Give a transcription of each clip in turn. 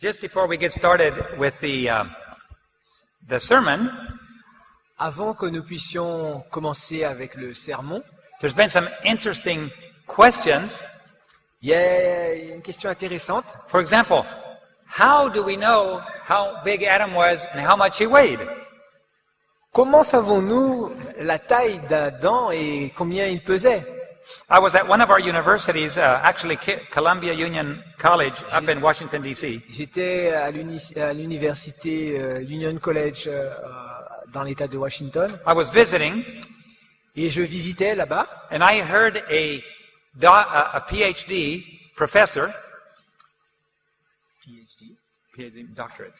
Just before we get started with the sermon, Avant que nous puissions commencer avec le sermon, there's been some interesting questions. il y a une question intéressante. For example, how do we know how big Adam was and how much he weighed? Comment savons-nous la taille d'Adam et combien il pesait? I was at one of our universities, actually Columbia Union College up in Washington, D.C. J'étais à l'université Union College dans l'État de Washington I was visiting, et je visitais là-bas and I heard a PhD professor, PhD doctorate,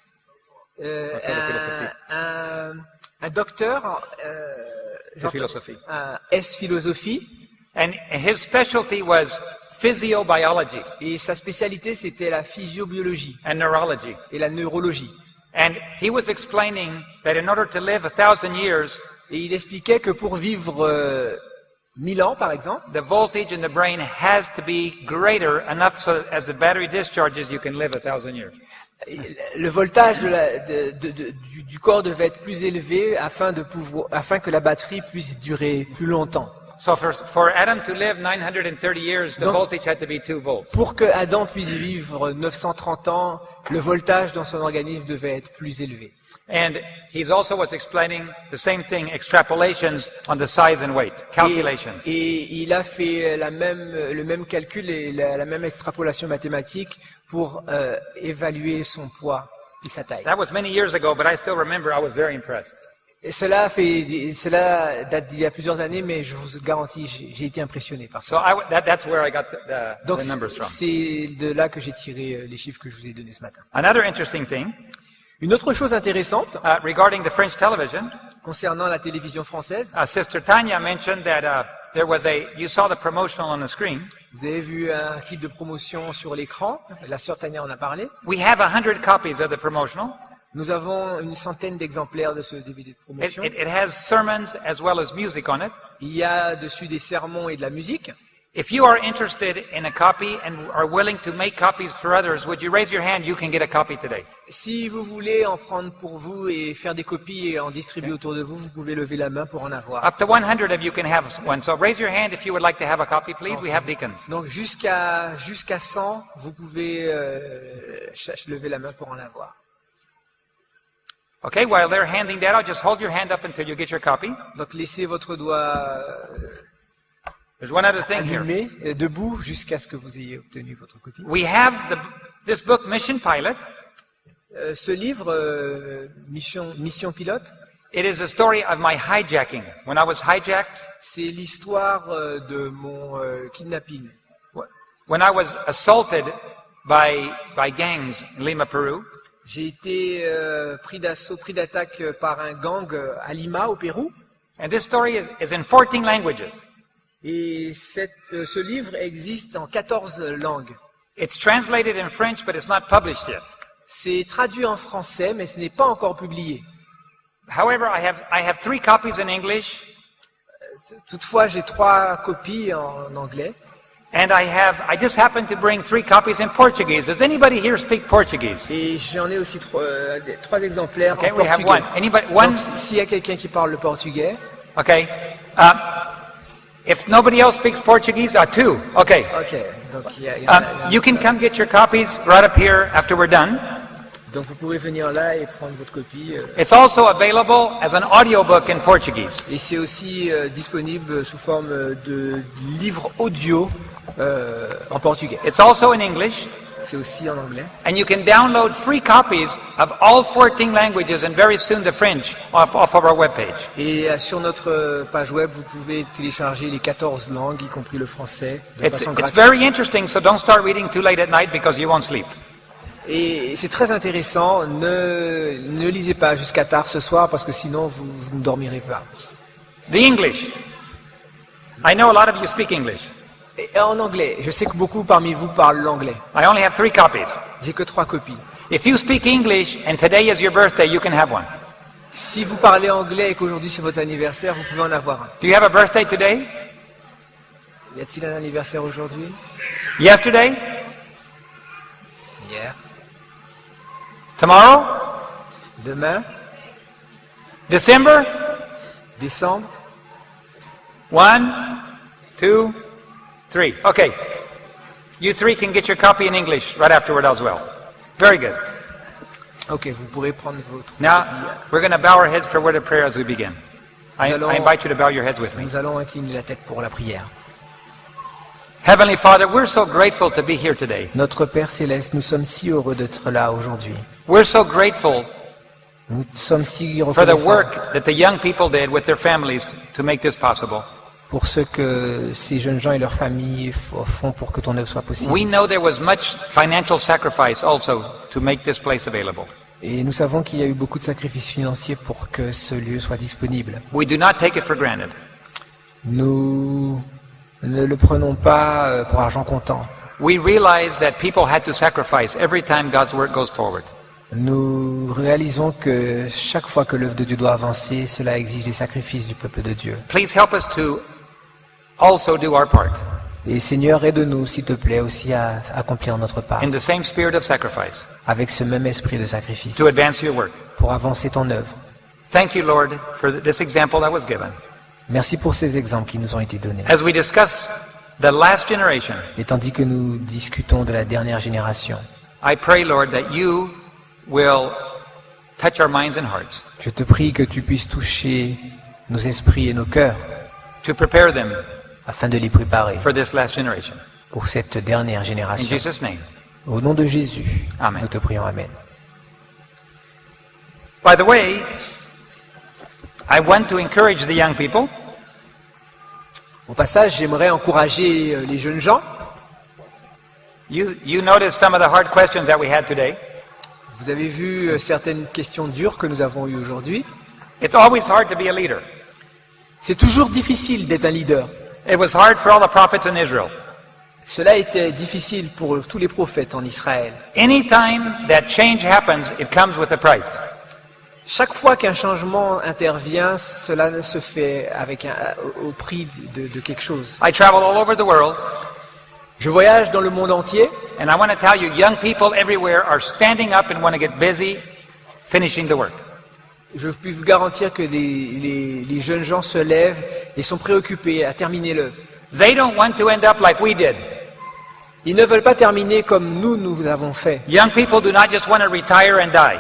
un docteur de philosophie. S-philosophie And his specialty was physiobiology et sa spécialité c'était la physiobiologie and neurology. et la neurologie. And he was explaining that in order to live 1,000 years, Et il expliquait que pour vivre 1000 ans, par exemple, the voltage in the brain has to be greater enough so that as the battery discharges, you can live 1,000 years. le voltage du corps devait être plus élevé afin que la batterie puisse durer plus longtemps. So for Adam to live 930 years, the Donc, voltage had to be 2 volts. Pour que Adam puisse vivre 930 ans, le voltage dans son organisme devait être plus élevé. And he also was explaining the same thing, extrapolations on the size and weight, calculations. Et il a fait le même calcul et la même extrapolation mathématique pour évaluer son poids et sa taille. That was many years ago, but I still remember I was very impressed. Et cela date d'il y a plusieurs années, mais je vous garantis, j'ai été impressionné par ça. So that's where I got Donc the numbers from. c'est de là que j'ai tiré les chiffres que je vous ai donnés ce matin. Another interesting thing Une autre chose intéressante regarding the French television, concernant la télévision française, Sister Tanya mentioned that you saw the promotional on the screen. vous avez vu un clip de promotion sur l'écran, la sœur Tania en a parlé. We have 100 copies of the promotional. Nous avons une centaine d'exemplaires de ce DVD de promotion. It has sermons as well as music on it. Il y a dessus des sermons et de la musique. If you are interested in a copy and are willing to make copies for others, would you raise your hand? You can get a copy today. Si vous voulez en prendre pour vous et faire des copies et en distribuer autour de vous, vous pouvez lever la main pour en avoir. Up to 100 of you can have one. So raise your hand if you would like to have a copy, please. We have deacons. Donc jusqu'à 100, vous pouvez lever la main pour en avoir. Okay, while they're handing that out, just hold your hand up until you get your copy. Donc laissez votre doigt There's one other thing here. allumé, debout, jusqu'à ce que vous ayez obtenu votre copie. We have this book, Mission Pilot. Ce livre, Mission Pilote, It is a story of my hijacking. When I was hijacked, c'est l'histoire de mon kidnapping. when I was assaulted by gangs in Lima, Peru. J'ai été pris d'attaque par un gang à Lima, au Pérou. And this story is in 14 languages. Et ce livre existe en 14 langues. It's translated in French, but it's not published yet. C'est traduit en français, mais ce n'est pas encore publié. However, I have 3 copies in English, Toutefois, j'ai 3 copies en anglais. and I just happened to bring 3 copies in Portuguese. Does anybody here speak Portuguese? Et j'en ai aussi 3 exemplaires Okay, en we have portugais. one. Anybody? One? Donc, s'il y a quelqu'un qui parle le portugais, Okay. If nobody else speaks Portuguese, 2. Okay. ok. Donc, il y en a- You can come get your copies right up here after we're done. donc vous pourrez venir là et prendre votre copie. It's also available as an audiobook in Portuguese. Et c'est aussi disponible sous forme de livre audio en portugais. It's also in English, C'est aussi en anglais. and you can download free copies of all 14 languages and very soon the French off of our webpage. Et sur notre page web, vous pouvez télécharger les 14 langues, y compris le français, de façon It's gratuite. very interesting, so don't start reading too late at night because you won't sleep. Et c'est très intéressant. Ne lisez pas jusqu'à tard ce soir parce que sinon vous ne dormirez pas. The English. I know a lot of you speak English. Et en anglais, je sais que beaucoup parmi vous parlent l'anglais. I only have 3 copies. J'ai que 3 copies. If you speak English and today is your birthday, you can have one. Si vous parlez anglais et qu'aujourd'hui c'est votre anniversaire, vous pouvez en avoir un. Do you have a birthday today? Y a-t-il un anniversaire aujourd'hui? Yesterday? Hier. Tomorrow? Demain, December? décembre. 1, 2, 3. Okay. You three can get your copy in English right afterward as well. Very good. Ok, vous pourrez prendre votre Now, copie. we're going to bow our heads for a word of prayer as we begin. I invite you to bow your heads with me. Nous allons incliner la tête pour la prière. Heavenly Father, we're so grateful to be here today. Notre Père Céleste, nous sommes si heureux d'être là aujourd'hui. We're so grateful Nous sommes si for the reconnaissants work that the young people did with their families to make this possible. pour ce que ces jeunes gens et leurs familles font pour que ton œuvre soit possible. We know there was much financial sacrifice also to make this place available. Et nous savons qu'il y a eu beaucoup de sacrifices financiers pour que ce lieu soit disponible. We do not take it for granted. Nous ne le prenons pas pour argent comptant. We realize that people had to sacrifice every time God's work goes forward. Nous réalisons que chaque fois que l'œuvre de Dieu doit avancer, cela exige des sacrifices du peuple de Dieu. Please help us to also do our part Et Seigneur, aide-nous, s'il te plaît, aussi à accomplir notre part, in the same spirit of sacrifice avec ce même esprit de sacrifice, to advance your work. pour avancer ton œuvre. Thank you, Lord, for this example that was given. Merci pour ces exemples qui nous ont été donnés. As we discuss the last generation, Et tandis que nous discutons de la dernière génération, I pray, Lord, that you will touch our minds and hearts je te prie que tu puisses toucher nos esprits et nos cœurs to prepare them afin de les préparer for this last generation. pour cette dernière In génération. Jesus' name. Au nom de Jésus, Amen. nous te prions. Amen. By the way, I want to encourage the young people Au passage, j'aimerais encourager les jeunes gens. You noticed some of the hard questions that we had today. Vous avez vu certaines questions dures que nous avons eues aujourd'hui. It's always hard to be a leader. C'est toujours difficile d'être un leader. It was hard for all the prophets in Israel. Cela était difficile pour tous les prophètes en Israël. Anytime that change happens, it comes with a price. Chaque fois qu'un changement intervient, cela se fait avec au prix de quelque chose. I travel all over the world, Je voyage dans le monde entier and I want to tell you, young people everywhere are standing up and want to get busy finishing the work. Je peux vous garantir que les jeunes gens se lèvent et sont préoccupés à terminer l'œuvre. They don't want to end up like we did. Ils ne veulent pas terminer comme nous avons fait. Young people do not just want to retire and die.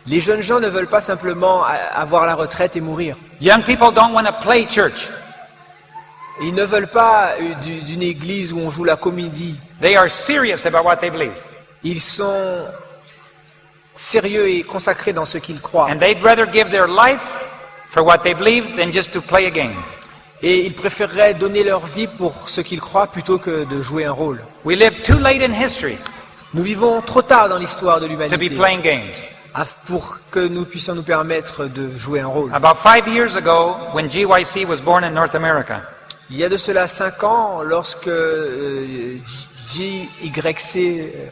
Les jeunes gens ne veulent pas simplement avoir la retraite et mourir. Young people don't want to play church. Ils ne veulent pas d'une église où on joue la comédie. They are serious about what they believe. Ils sont sérieux et consacrés dans ce qu'ils croient. And they'd rather give their life for what they believe than just to play a game. Et ils préféreraient donner leur vie pour ce qu'ils croient plutôt que de jouer un rôle. We live too late in history Nous vivons trop tard dans l'histoire de to be l'humanité playing games. pour que nous puissions nous permettre de jouer un rôle. About 5 years ago, when GYC was born in North America, Il y a de cela 5 ans, lorsque JYC,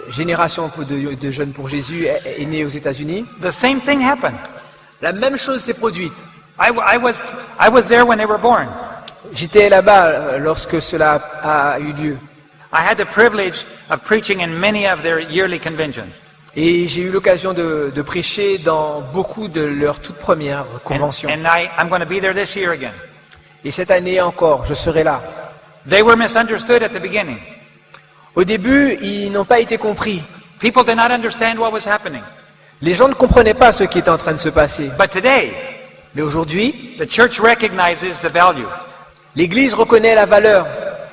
Génération de Jeunes pour Jésus, est née aux États-Unis, the same thing happened. la même chose s'est produite. I was there when they were born. J'étais là-bas lorsque cela a eu lieu. I had the privilege of preaching in many of their yearly conventions. Et j'ai eu l'occasion de prêcher dans beaucoup de leurs toutes premières conventions. And I'm going to be there this year again. Et cette année encore, je serai là. They were misunderstood at the beginning. Au début, ils n'ont pas été compris. People did not understand what was happening. Les gens ne comprenaient pas ce qui était en train de se passer. But today, Mais aujourd'hui, the church recognizes the value. l'Église reconnaît la valeur.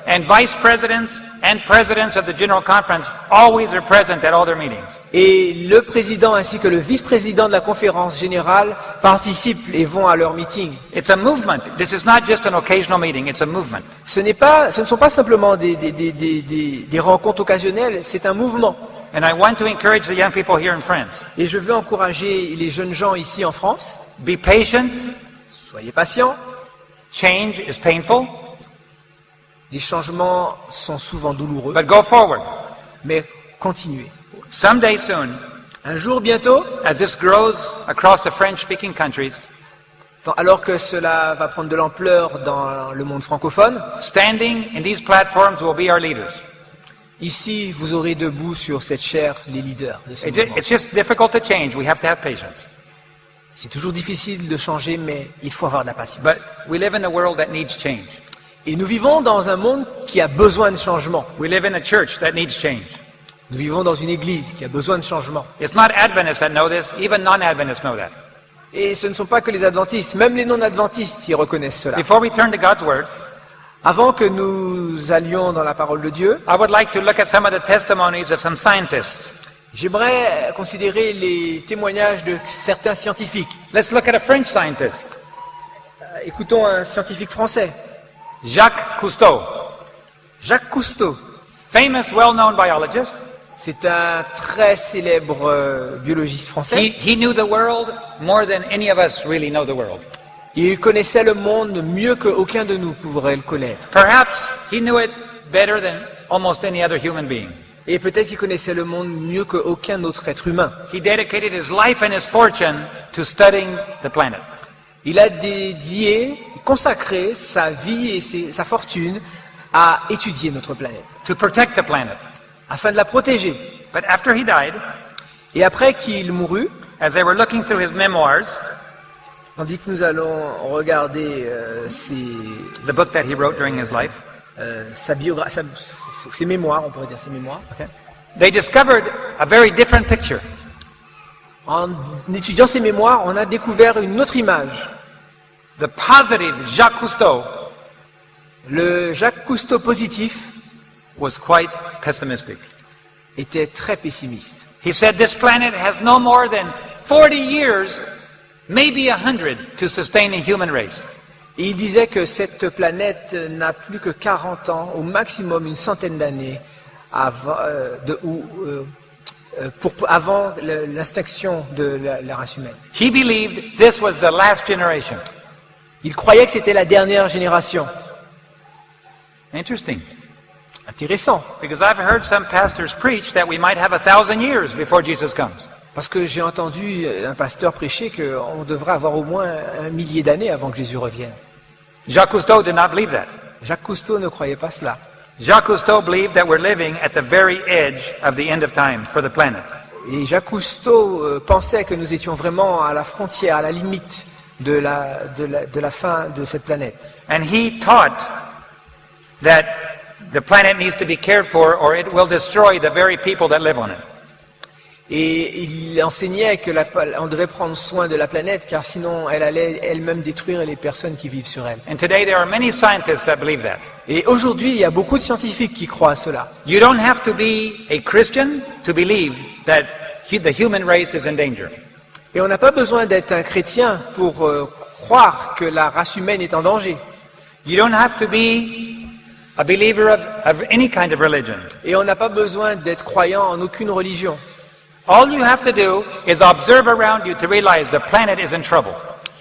And vice presidents and presidents of the General Conference always are present at all their meetings. Et le président ainsi que le vice-président de la conférence générale participent et vont à leur meeting. It's a movement. This is not just an occasional meeting, it's a movement. Ce ne sont pas simplement des rencontres occasionnelles, c'est un mouvement. And I want to encourage the young people here in France. Et je veux encourager les jeunes gens ici en France. Be patient. Soyez patients. Change is painful, Les changements sont souvent douloureux, but go forward. mais continuez. Someday soon, Un jour bientôt, as this grows across the French-speaking countries, alors que cela va prendre de l'ampleur dans le monde francophone, standing in these platforms will be our leaders. Ici, vous aurez debout sur cette chair les leaders de ce mouvement. It's just difficult to change. We have to have patience. C'est toujours difficile de changer, mais il faut avoir de la patience. But we live in a world that needs change. Et nous vivons dans un monde qui a besoin de changement. We live in a church that needs change. Nous vivons dans une église qui a besoin de changement. It's not Adventists that know this. Even non-Adventists know that. Et ce ne sont pas que les adventistes, même les non-adventistes y reconnaissent cela. Before we turn to God's Word, Avant que nous allions dans la parole de Dieu, I would like to look at some of the testimonies of some scientists. j'aimerais considérer les témoignages de certains scientifiques. Let's look at a French scientist, Écoutons un scientifique français, Jacques Cousteau, Jacques Cousteau. famous, well-known biologist. C'est un très célèbre biologiste français. He knew the world more than any of us really know the world. Il connaissait le monde mieux qu'aucun de nous pourrait le connaître. Perhaps he knew it better than almost any other human being. Et peut-être qu'il connaissait le monde mieux qu'aucun autre être humain. He dedicated his life and his fortune to studying the planet. Il a consacré sa vie et sa fortune à étudier notre planète, To protect the planet. afin de la protéger. But after he died, Et après qu'il mourut, as they were looking through his memoirs, tandis que nous allons regarder the book that he wrote during his life, ses mémoires, on pourrait dire ses mémoires, they discovered a very different picture. en étudiant ses mémoires, on a découvert une autre image. The positive Jacques Cousteau Le Jacques Cousteau positif was quite pessimistic. était très pessimiste. He said this planet has no more than 40 years, maybe 100, to sustain a human race. Et il disait que cette planète n'a plus que 40 ans, au maximum une centaine d'années, avant, avant l'extinction de la race humaine. He believed this was the last generation. Il croyait que c'était la dernière génération. Interesting. Intéressant, Because I've heard some pastors preach that we might have 1,000 years before Jesus comes. parce que j'ai entendu un pasteur prêcher qu'on devrait avoir au moins 1 millier d'années avant que Jésus revienne. Jacques Cousteau did not believe that. Jacques Cousteau ne croyait pas cela. Jacques Cousteau believed that we're living at the very edge of the end of time for the planet. Et Jacques Cousteau pensait que nous étions vraiment à la frontière, à la limite de la fin de cette planète. And he taught that the planet needs to be cared for or it will destroy the very people that live on it. Et il enseignait que on devait prendre soin de la planète car sinon elle allait elle-même détruire les personnes qui vivent sur elle. And today there are many scientists that believe that. Et aujourd'hui, il y a beaucoup de scientifiques qui croient à cela. You don't have to be a Christian to believe that the human race is in danger. Et on n'a pas besoin d'être un chrétien pour croire que la race humaine est en danger. You don't have to be a believer of any kind of religion. Et on n'a pas besoin d'être croyant en aucune religion. All you have to do is observe around you to realize the planet is in trouble.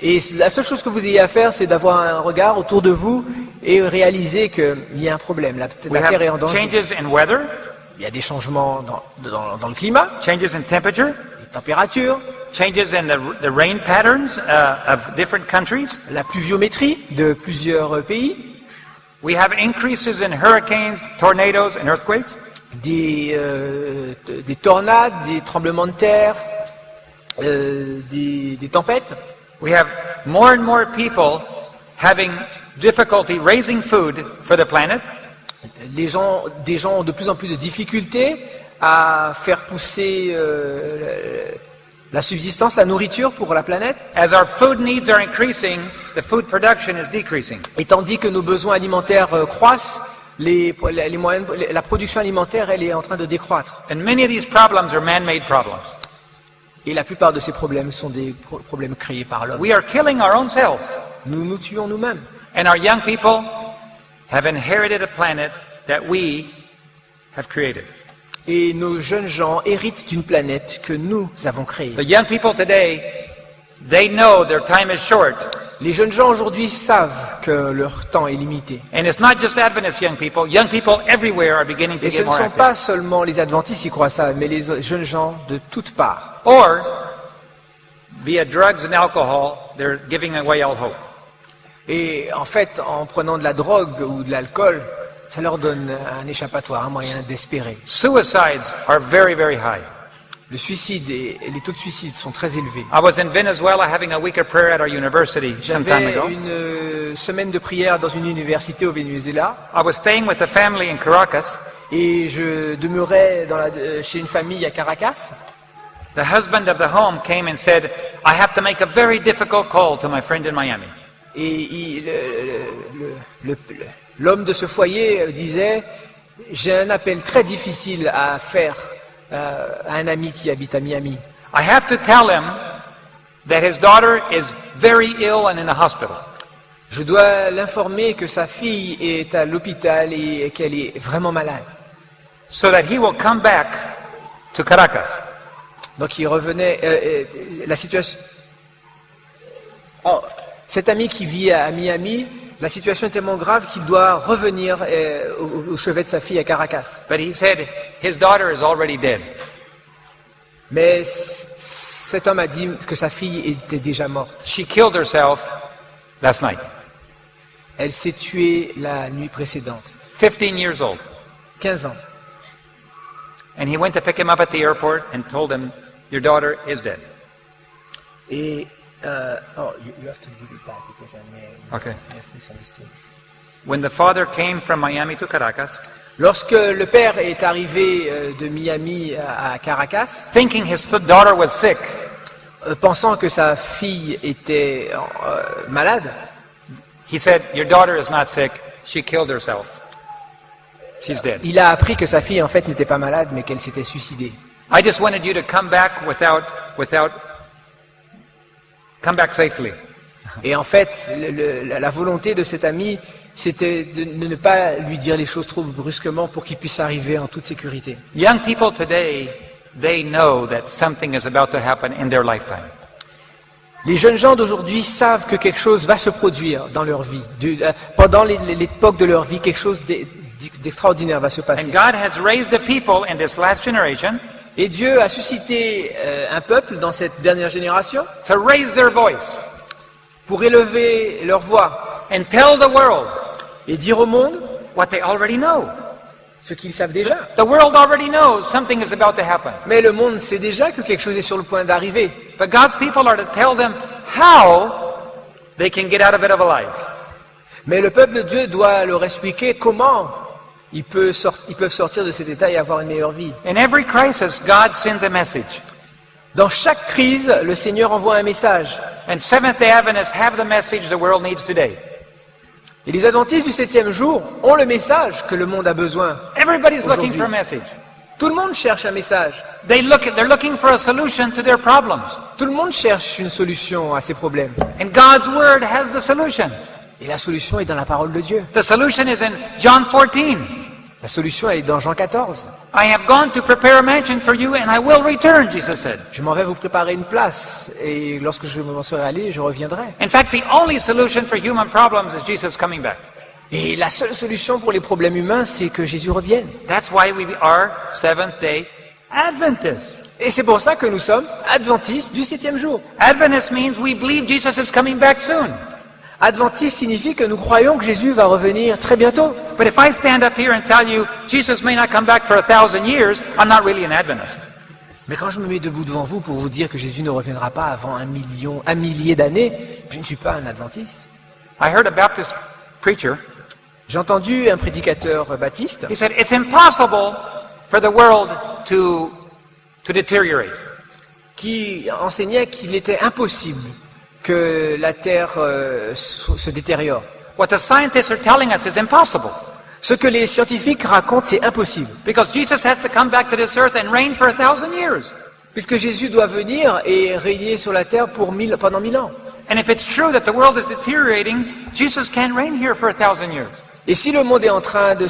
Et la seule chose que vous ayez à faire, c'est d'avoir un regard autour de vous et réaliser qu'il y a un problème. La We Terre est en have danger. changes in weather, Il y a des changements dans le climat, changes in temperature, les températures, changes in the rain patterns of different countries. la pluviométrie de plusieurs pays, We have increases in hurricanes, tornadoes, and earthquakes. des tornades, des tremblements de terre, des tempêtes. We have more and more people having difficulty raising food for the planet. Des gens ont de plus en plus de difficultés à faire pousser la subsistance, la nourriture pour la planète. As our food needs are increasing, the food production is decreasing. Et tandis que nos besoins alimentaires croissent, la production alimentaire, elle est en train de décroître. And many of these problems are man-made problems. Et la plupart de ces problèmes sont des problèmes créés par l'homme. We are killing our own selves. Nous nous tuons nous-mêmes. And our young people have inherited a planet that we have created. Et nos jeunes gens héritent d'une planète que nous avons créée. The young people today, they know their time is short. Les jeunes gens aujourd'hui savent que leur temps est limité. And it's not just Adventist young people everywhere are beginning to Et ce get ne more sont active. pas seulement les adventistes qui croient ça, mais les jeunes gens de toutes parts. Or, via drugs and alcohol, they're giving away all hope. Et en fait, en prenant de la drogue ou de l'alcool, Ça leur donne un échappatoire, un moyen d'espérer. Suicides are very, very high. Le suicide et les taux de suicide sont très élevés. I was in Venezuela having a week of prayer at our university some time J'avais ago. une semaine de prière dans une université au Venezuela I was staying with a family in Caracas. et je demeurais chez une famille à Caracas. The husband of the home came and said, I have to make a very difficult call to my friend in Miami. Et l'homme de ce foyer disait, j'ai un appel très difficile à faire à un ami qui habite à Miami. I have to tell him that his daughter is very ill and in a hospital. Je dois l'informer que sa fille est à l'hôpital et qu'elle est vraiment malade. So that he will come back to Caracas. Donc il revenait, la situation... Oh, cet ami qui vit à Miami, la situation est tellement grave qu'il doit revenir au chevet de sa fille à Caracas. But he said his daughter is already dead. Mais cet homme a dit que sa fille était déjà morte. She killed herself last night. Elle s'est tuée la nuit précédente, 15 years old. 15 ans. And he went to pick him up at the airport and told him, your daughter is dead. Et you have to give it back because I may Okay. have misunderstood. When the father came from Miami to Caracas, Lorsque le père est arrivé de Miami à Caracas, thinking his daughter was sick, pensant que sa fille était malade, he said, your daughter is not sick, she killed herself. She's dead. il a appris que sa fille en fait n'était pas malade mais qu'elle s'était suicidée. I just wanted you to come back come back safely. Et en fait, la volonté de cet ami, c'était de ne pas lui dire les choses trop brusquement pour qu'il puisse arriver en toute sécurité. Young people today, they know that something is about to happen in their lifetime. Les jeunes gens d'aujourd'hui savent que quelque chose va se produire dans leur vie. Pendant l'époque de leur vie, quelque chose d'extraordinaire va se passer. And God has raised a people in this last generation Et Dieu a suscité un peuple dans cette dernière génération to raise their voice pour élever leur voix and tell the world et dire au monde what they already know. ce qu'ils savent déjà. The world already knows something is about to happen. Mais le monde sait déjà que quelque chose est sur le point d'arriver. But God's people are to tell them how they can get out of it alive. Mais le peuple de Dieu doit leur expliquer comment ils peuvent sortir de cet état et avoir une meilleure vie. In every crisis, God sends a message. Dans chaque crise, le Seigneur envoie un message. And Seventh-day Adventists have the message the world needs today. Et les adventistes du 7e jour ont le message que le monde a besoin. Everybody's looking Aujourd'hui. for a message. Tout le monde cherche un message. They're looking for a solution to their problems. Tout le monde cherche une solution à ses problèmes. And God's Word has the solution. Et la solution est dans la parole de Dieu. The solution is in John 14. La solution est dans Jean 14. I have gone to prepare a mansion for you and I will return, Jesus said. Je m'en vais vous préparer une place et lorsque je m'en serai allé, je reviendrai. In fact, the only solution for human problems is Jesus coming back. Et la seule solution pour les problèmes humains, c'est que Jésus revienne. That's why we are Seventh-day Adventists. Et c'est pour ça que nous sommes adventistes du 7e jour. Adventist means we believe Jesus is coming back soon. Adventiste signifie que nous croyons que Jésus va revenir très bientôt. But if I stand up here and tell you Jesus may not come back for 1,000 years, I'm not really an Adventist. Mais quand je me mets debout devant vous pour vous dire que Jésus ne reviendra pas avant un millier d'années, je ne suis pas un adventiste. I heard a Baptist preacher. J'ai entendu un prédicateur baptiste He said it's impossible for the world to deteriorate. qui enseignait qu'il était impossible que la terre se détériore. What the scientists are telling us is impossible. Ce que les scientifiques racontent, c'est impossible. Because Jesus has to come back to this earth and reign for 1,000 years. Puisque Jésus doit venir et régner sur la terre pendant 1000 ans. And if it's true that the world is deteriorating, Jesus can't reign here for 1,000 years. Et si le monde est en train de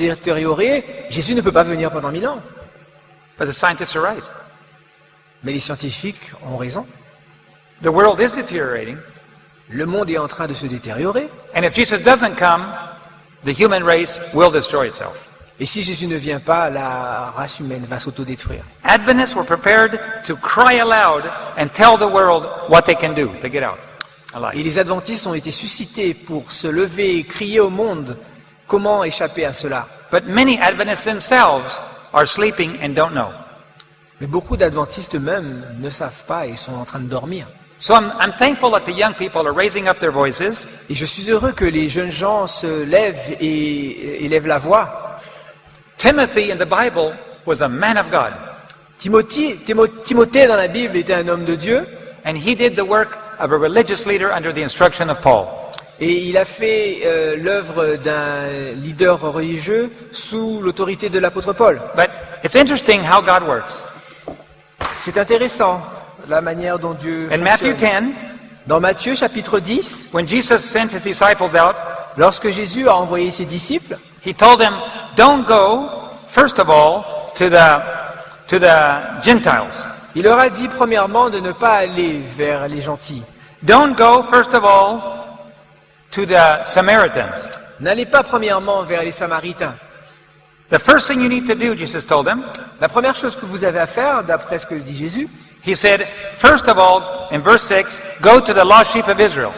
s'autodétériorer, Jésus ne peut pas venir pendant 1000 ans. But the scientists are right. Mais les scientifiques ont raison. The world is deteriorating. Le monde est en train de se détériorer. And if Jesus doesn't come, the human race will destroy itself. Et si Jésus ne vient pas, la race humaine va s'autodétruire. Adventists were prepared to cry aloud and tell the world what they can do to get out Et alive. les adventistes ont été suscités pour se lever et crier au monde Comment échapper à cela? But many Adventists themselves are sleeping and don't know. Mais beaucoup d'adventistes eux-mêmes ne savent pas et sont en train de dormir. So I'm thankful that the young people are raising up their voices. Et je suis heureux que les jeunes gens se lèvent et élèvent la voix. Timothy in the Bible was a man of God, Timothée dans la Bible était un homme de Dieu and he did the work of a religious leader under the instruction of Paul. et il a fait l'œuvre d'un leader religieux sous l'autorité de l'apôtre Paul. But it's interesting how God works. C'est intéressant la manière dont Dieu In Matthew fonctionne. 10, Dans Matthieu chapitre 10, when Jesus sent his disciples out, lorsque Jésus a envoyé ses disciples, he told them, don't go, first of all, to the Gentiles. il leur a dit premièrement de ne pas aller vers les gentils. Don't go, first of all, to the Samaritans. N'allez pas premièrement vers les Samaritains. The first thing you need to do, Jesus told them, La première chose que vous avez à faire, d'après ce que dit Jésus, he said, first of all, in verse 6, go to the lost sheep of Israel.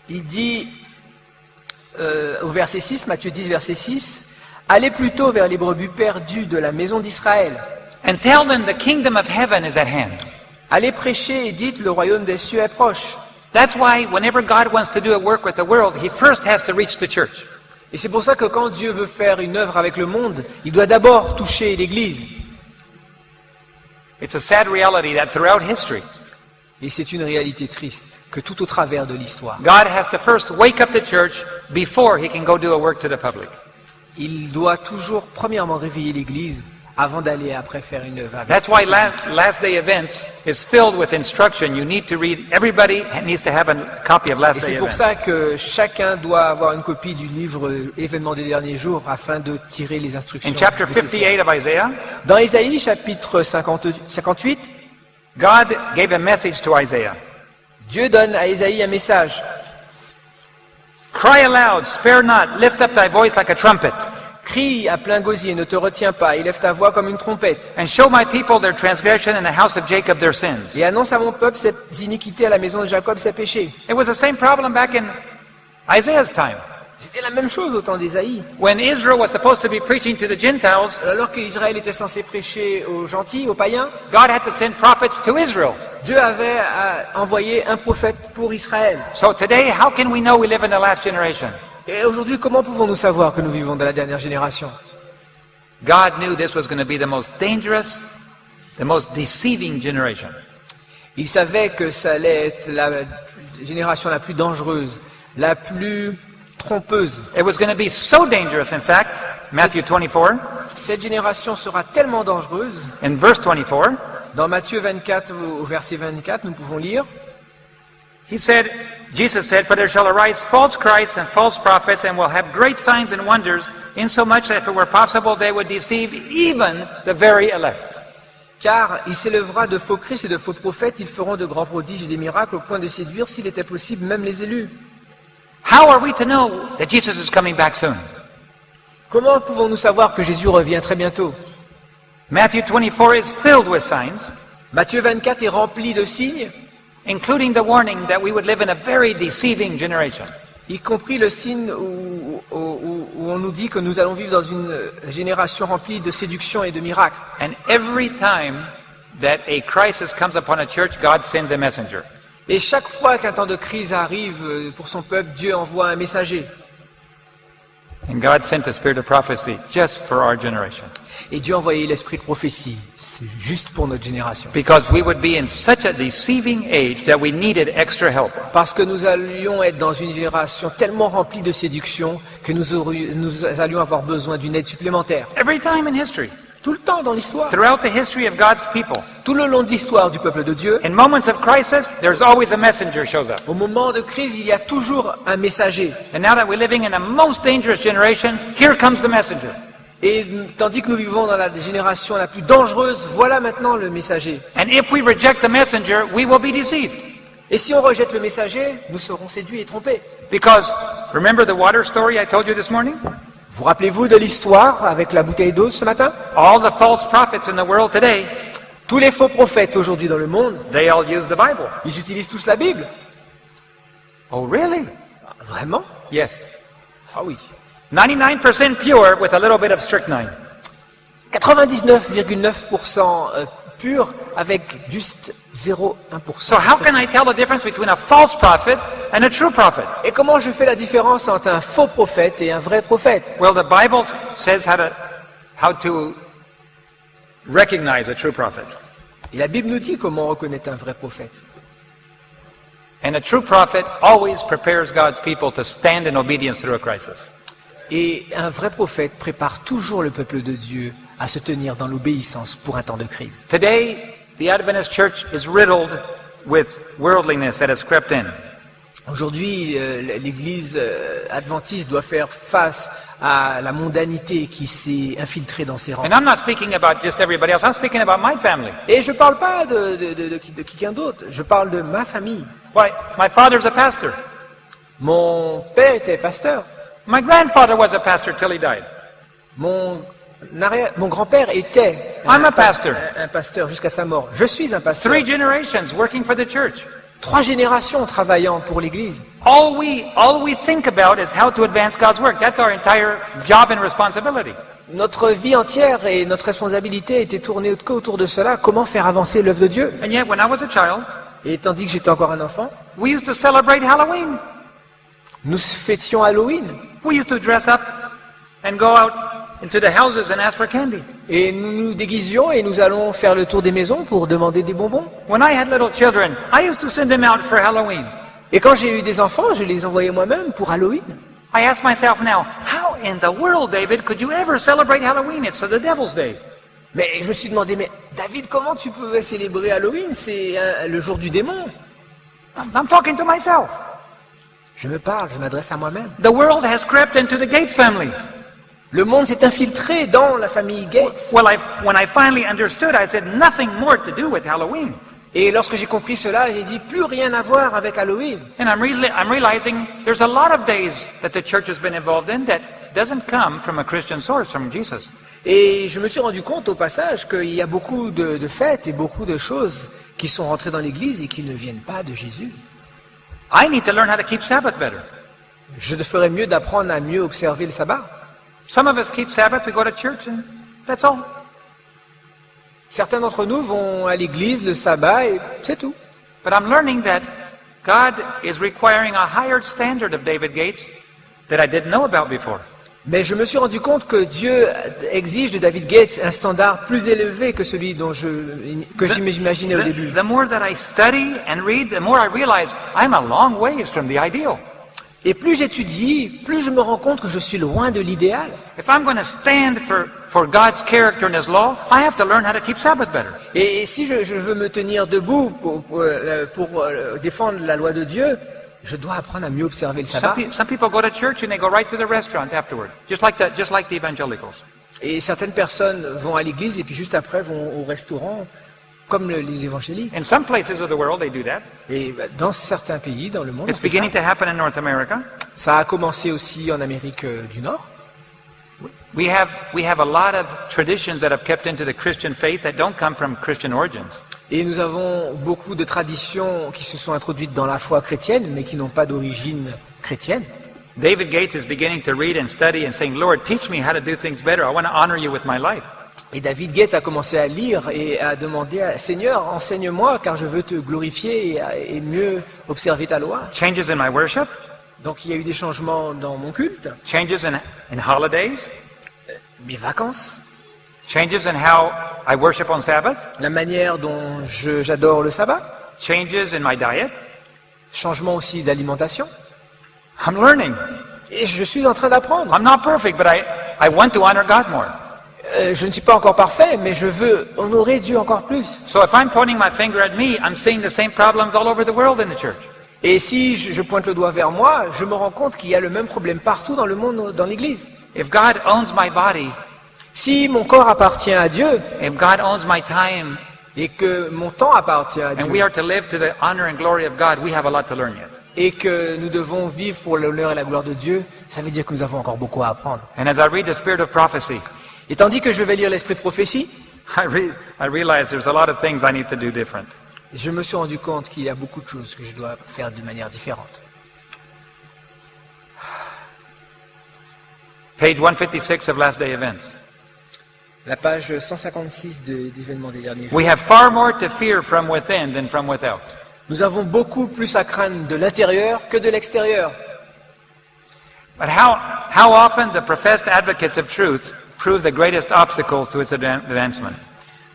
il dit au verset 6, Matthieu 10, verset 6, « Allez plutôt vers les brebis perdues de la maison d'Israël. And tell them the kingdom of heaven is at hand. Allez prêcher et dites, le royaume des cieux est proche. » That's why whenever God wants to do a work with the world, he first has to reach the church. Et c'est pour ça que quand Dieu veut faire une œuvre avec le monde, il doit d'abord toucher l'Église. It's a sad reality that throughout history, Et c'est une réalité triste que tout au travers de l'histoire, God has to first wake up the church before he can go do a work to the public. il doit toujours premièrement réveiller l'Église avant d'aller après faire une œuvre avec. That's why last day events is filled with instruction. You need to read, everybody needs to have a copy of Et last c'est day pour events. ça que chacun doit avoir une copie du livre Événements des derniers jours afin de tirer les instructions. In chapter nécessaires. 58 of Isaiah, Dans Ésaïe chapitre 58, God gave a message to Isaiah. Dieu donne à Ésaïe un message. Cry aloud, spare not, lift up thy voice like a trumpet, Crie à plein gosier, ne te retiens pas, élève ta voix comme une trompette. and show my people their transgression and the house of Jacob their sins. Et annonce à mon peuple ses iniquités, à la maison de Jacob ses péchés. It was the same problem back in Isaiah's time. C'était la même chose au temps d'Ésaïe. When Israel was supposed to be preaching to the Gentiles, Alors qu'Israël était censé prêcher aux gentils, aux païens, God had to send prophets to Israel. Dieu avait envoyé un prophète pour Israël. So today, how can we know we live in the last generation? Et aujourd'hui, comment pouvons-nous savoir que nous vivons dans la dernière génération? God knew this was going to be the most dangerous, the most deceiving generation. Il savait que ça allait être la génération la plus dangereuse, la plus trompeuse. It was going to be so dangerous, in fact, Matthew 24, Cette génération sera tellement dangereuse. in verse 24, Dans Matthieu 24, au verset 24, nous pouvons lire, Jesus said, for there shall arise false Christs and false prophets, and will have great signs and wonders, insomuch that if it were possible, they would deceive even the very elect. car il s'élèvera de faux Christ et de faux prophètes, ils feront de grands prodiges et des miracles au point de séduire, s'il était possible, même les élus. How are we to know that Jesus is coming back soon? Comment pouvons-nous savoir que Jésus revient très bientôt? Matthew 24 is filled with signs, Matthieu 24 est rempli de signes, including the warning that we would live in a very deceiving generation. y compris le signe où on nous dit que nous allons vivre dans une génération remplie de séduction et de miracles. And every time that a crisis comes upon a church, God sends a messenger. Et chaque fois qu'un temps de crise arrive pour son peuple, Dieu envoie un messager. And God sent a spirit of prophecy just for our generation. Et Dieu a envoyé l'esprit de prophétie. C'est juste pour notre génération. Because we would be in such a deceiving age that we needed extra help. Parce que nous allions être dans une génération tellement remplie de séduction que nous allions avoir besoin d'une aide supplémentaire. Every time in history, Tout le temps dans l'histoire. throughout the history of God's people, Tout le long de l'histoire du peuple de Dieu, in moments of crisis, there's always a messenger shows up. au moment de crise, il y a toujours un messager. And now that we're living in a most dangerous generation, here comes the messenger. Et tandis que nous vivons dans la génération la plus dangereuse, voilà maintenant le messager. And if we reject the messenger, we will be deceived. Et si on rejette le messager, nous serons séduits et trompés. Because, remember the water story I told you this morning? Vous rappelez-vous de l'histoire avec la bouteille d'eau ce matin? All the false prophets in the world today, Tous les faux prophètes aujourd'hui dans le monde, they all use the Bible. ils utilisent tous la Bible. Oh, really? Vraiment? Yes. Ah oui. 99% pure with a little bit of strychnine. 99,9% pur avec juste 0,1%. So how can I tell the difference between a false prophet and a true prophet? Et comment je fais la différence entre un faux prophète et un vrai prophète? Well, the Bible says how to recognize a true prophet. Et la Bible nous dit comment reconnaître un vrai prophète. And a true prophet always prepares God's people to stand in obedience through a crisis. Et un vrai prophète prépare toujours le peuple de Dieu à se tenir dans l'obéissance pour un temps de crise. Today, the Adventist church is riddled with worldliness that has crept in. Aujourd'hui, l'Église adventiste doit faire face à la mondanité qui s'est infiltrée dans ses rangs. And I'm not speaking about just everybody else, I'm speaking about my family. Et je ne parle pas de quelqu'un d'autre, je parle de ma famille. Why, my father's a pastor. Mon père était pasteur. My grandfather was a pastor till he died. Mon grand-père était I'm a pastor. un pasteur jusqu'à sa mort. Je suis un pasteur. 3 generations working for the church. 3 générations travaillant pour l'Église. All we think about is how to advance God's work. That's our entire job and responsibility. Notre vie entière et notre responsabilité était tournée autour de cela. Comment faire avancer l'œuvre de Dieu? And yet, when I was a child, Et tandis que j'étais encore un enfant, we used to celebrate Halloween. nous fêtions Halloween. We used to dress up and go out into the houses and ask for candy. Et nous nous déguisions et nous allons faire le tour des maisons pour demander des bonbons. When I had little children, I used to send them out for Halloween. Et quand j'ai eu des enfants, je les envoyais moi-même pour Halloween. I ask myself now, how in the world, David, could you ever celebrate Halloween? It's the devil's day. Mais je me suis demandé, mais David, comment tu pouvais célébrer Halloween? C'est le jour du démon. I'm talking to myself. Je me parle, je m'adresse à moi-même. The world has crept into the Gates family. Le monde s'est infiltré dans la famille Gates. Well, when I finally understood, I said nothing more to do with Halloween. Et lorsque j'ai compris cela, j'ai dit plus rien à voir avec Halloween. And I'm realizing there's a lot of days that the church has been involved in that doesn't come from a Christian source, from Jesus. Et je me suis rendu compte au passage qu'il y a beaucoup de fêtes et beaucoup de choses qui sont rentrées dans l'Église et qui ne viennent pas de Jésus. I need to learn how to keep Sabbath better. Je ferais mieux d'apprendre à mieux observer le sabbat. Some of us keep Sabbath, we go to church, and that's all. Certains d'entre nous vont à l'église le sabbat et c'est tout. But I'm learning that God is requiring a higher standard of David Gates that I didn't know about before. Mais je me suis rendu compte que Dieu exige de David Gates un standard plus élevé que celui que j'imaginais au début. The more that I study and read, the more I realize I'm a long ways from the ideal. Et plus j'étudie, plus je me rends compte que je suis loin de l'idéal. If I'm going to stand for God's character and His law, I have to learn how to keep Sabbath better. Et si je veux me tenir debout pour défendre la loi de Dieu, je dois apprendre à mieux observer le sabbat. Some people go to church and they go right to the restaurant afterward, just like the evangelicals. Et certaines personnes vont à l'église et puis juste après vont au restaurant, comme les évangéliques. In some places of the world, they do that. Et dans certains pays dans le monde, It's beginning to happen in North America. Ça a commencé aussi en Amérique du Nord. We have a lot of traditions that have kept into the Christian faith that don't come from Christian origins. Et nous avons beaucoup de traditions qui se sont introduites dans la foi chrétienne, mais qui n'ont pas d'origine chrétienne. David Gates is beginning to read and study and saying, Lord, teach me how to do things better. I want to honor you with my life. Et David Gates a commencé à lire et à demander à Seigneur, enseigne-moi car je veux te glorifier et mieux observer ta loi. Changes in my worship. Donc il y a eu des changements dans mon culte, Changes in holidays. mes vacances, Changes in how I worship on Sabbath. la manière dont j'adore le sabbat, Changes in my diet. changement aussi d'alimentation. I'm learning. Et je suis en train d'apprendre. I'm not perfect, but I want to honor God more. Je ne suis pas encore parfait, mais je veux honorer Dieu encore plus. So if I'm pointing my finger at me, I'm seeing the same problems all over the world in the church. Et si je pointe le doigt vers moi, je me rends compte qu'il y a le même problème partout dans le monde, dans l'Église. If God owns my body, Si mon corps appartient à Dieu if God owns my time, et que mon temps appartient à and we Dieu are to live to the honor and glory of God, we have a lot to learn yet. et que nous devons vivre pour l'honneur et la gloire de Dieu, ça veut dire que nous avons encore beaucoup à apprendre. And as I read the spirit of prophecy, Et tandis que je vais lire l'esprit de prophétie, I realize there's a lot of things I need to do different. je me suis rendu compte qu'il y a beaucoup de choses que je dois faire de manière différente. Page 156 of Last Day Events. La page 156 d'événements des derniers jours. We have far more to fear from within than from without. Nous avons beaucoup plus à craindre de l'intérieur que de l'extérieur. But how often the professed advocates of truth prove the greatest obstacles to its advancement?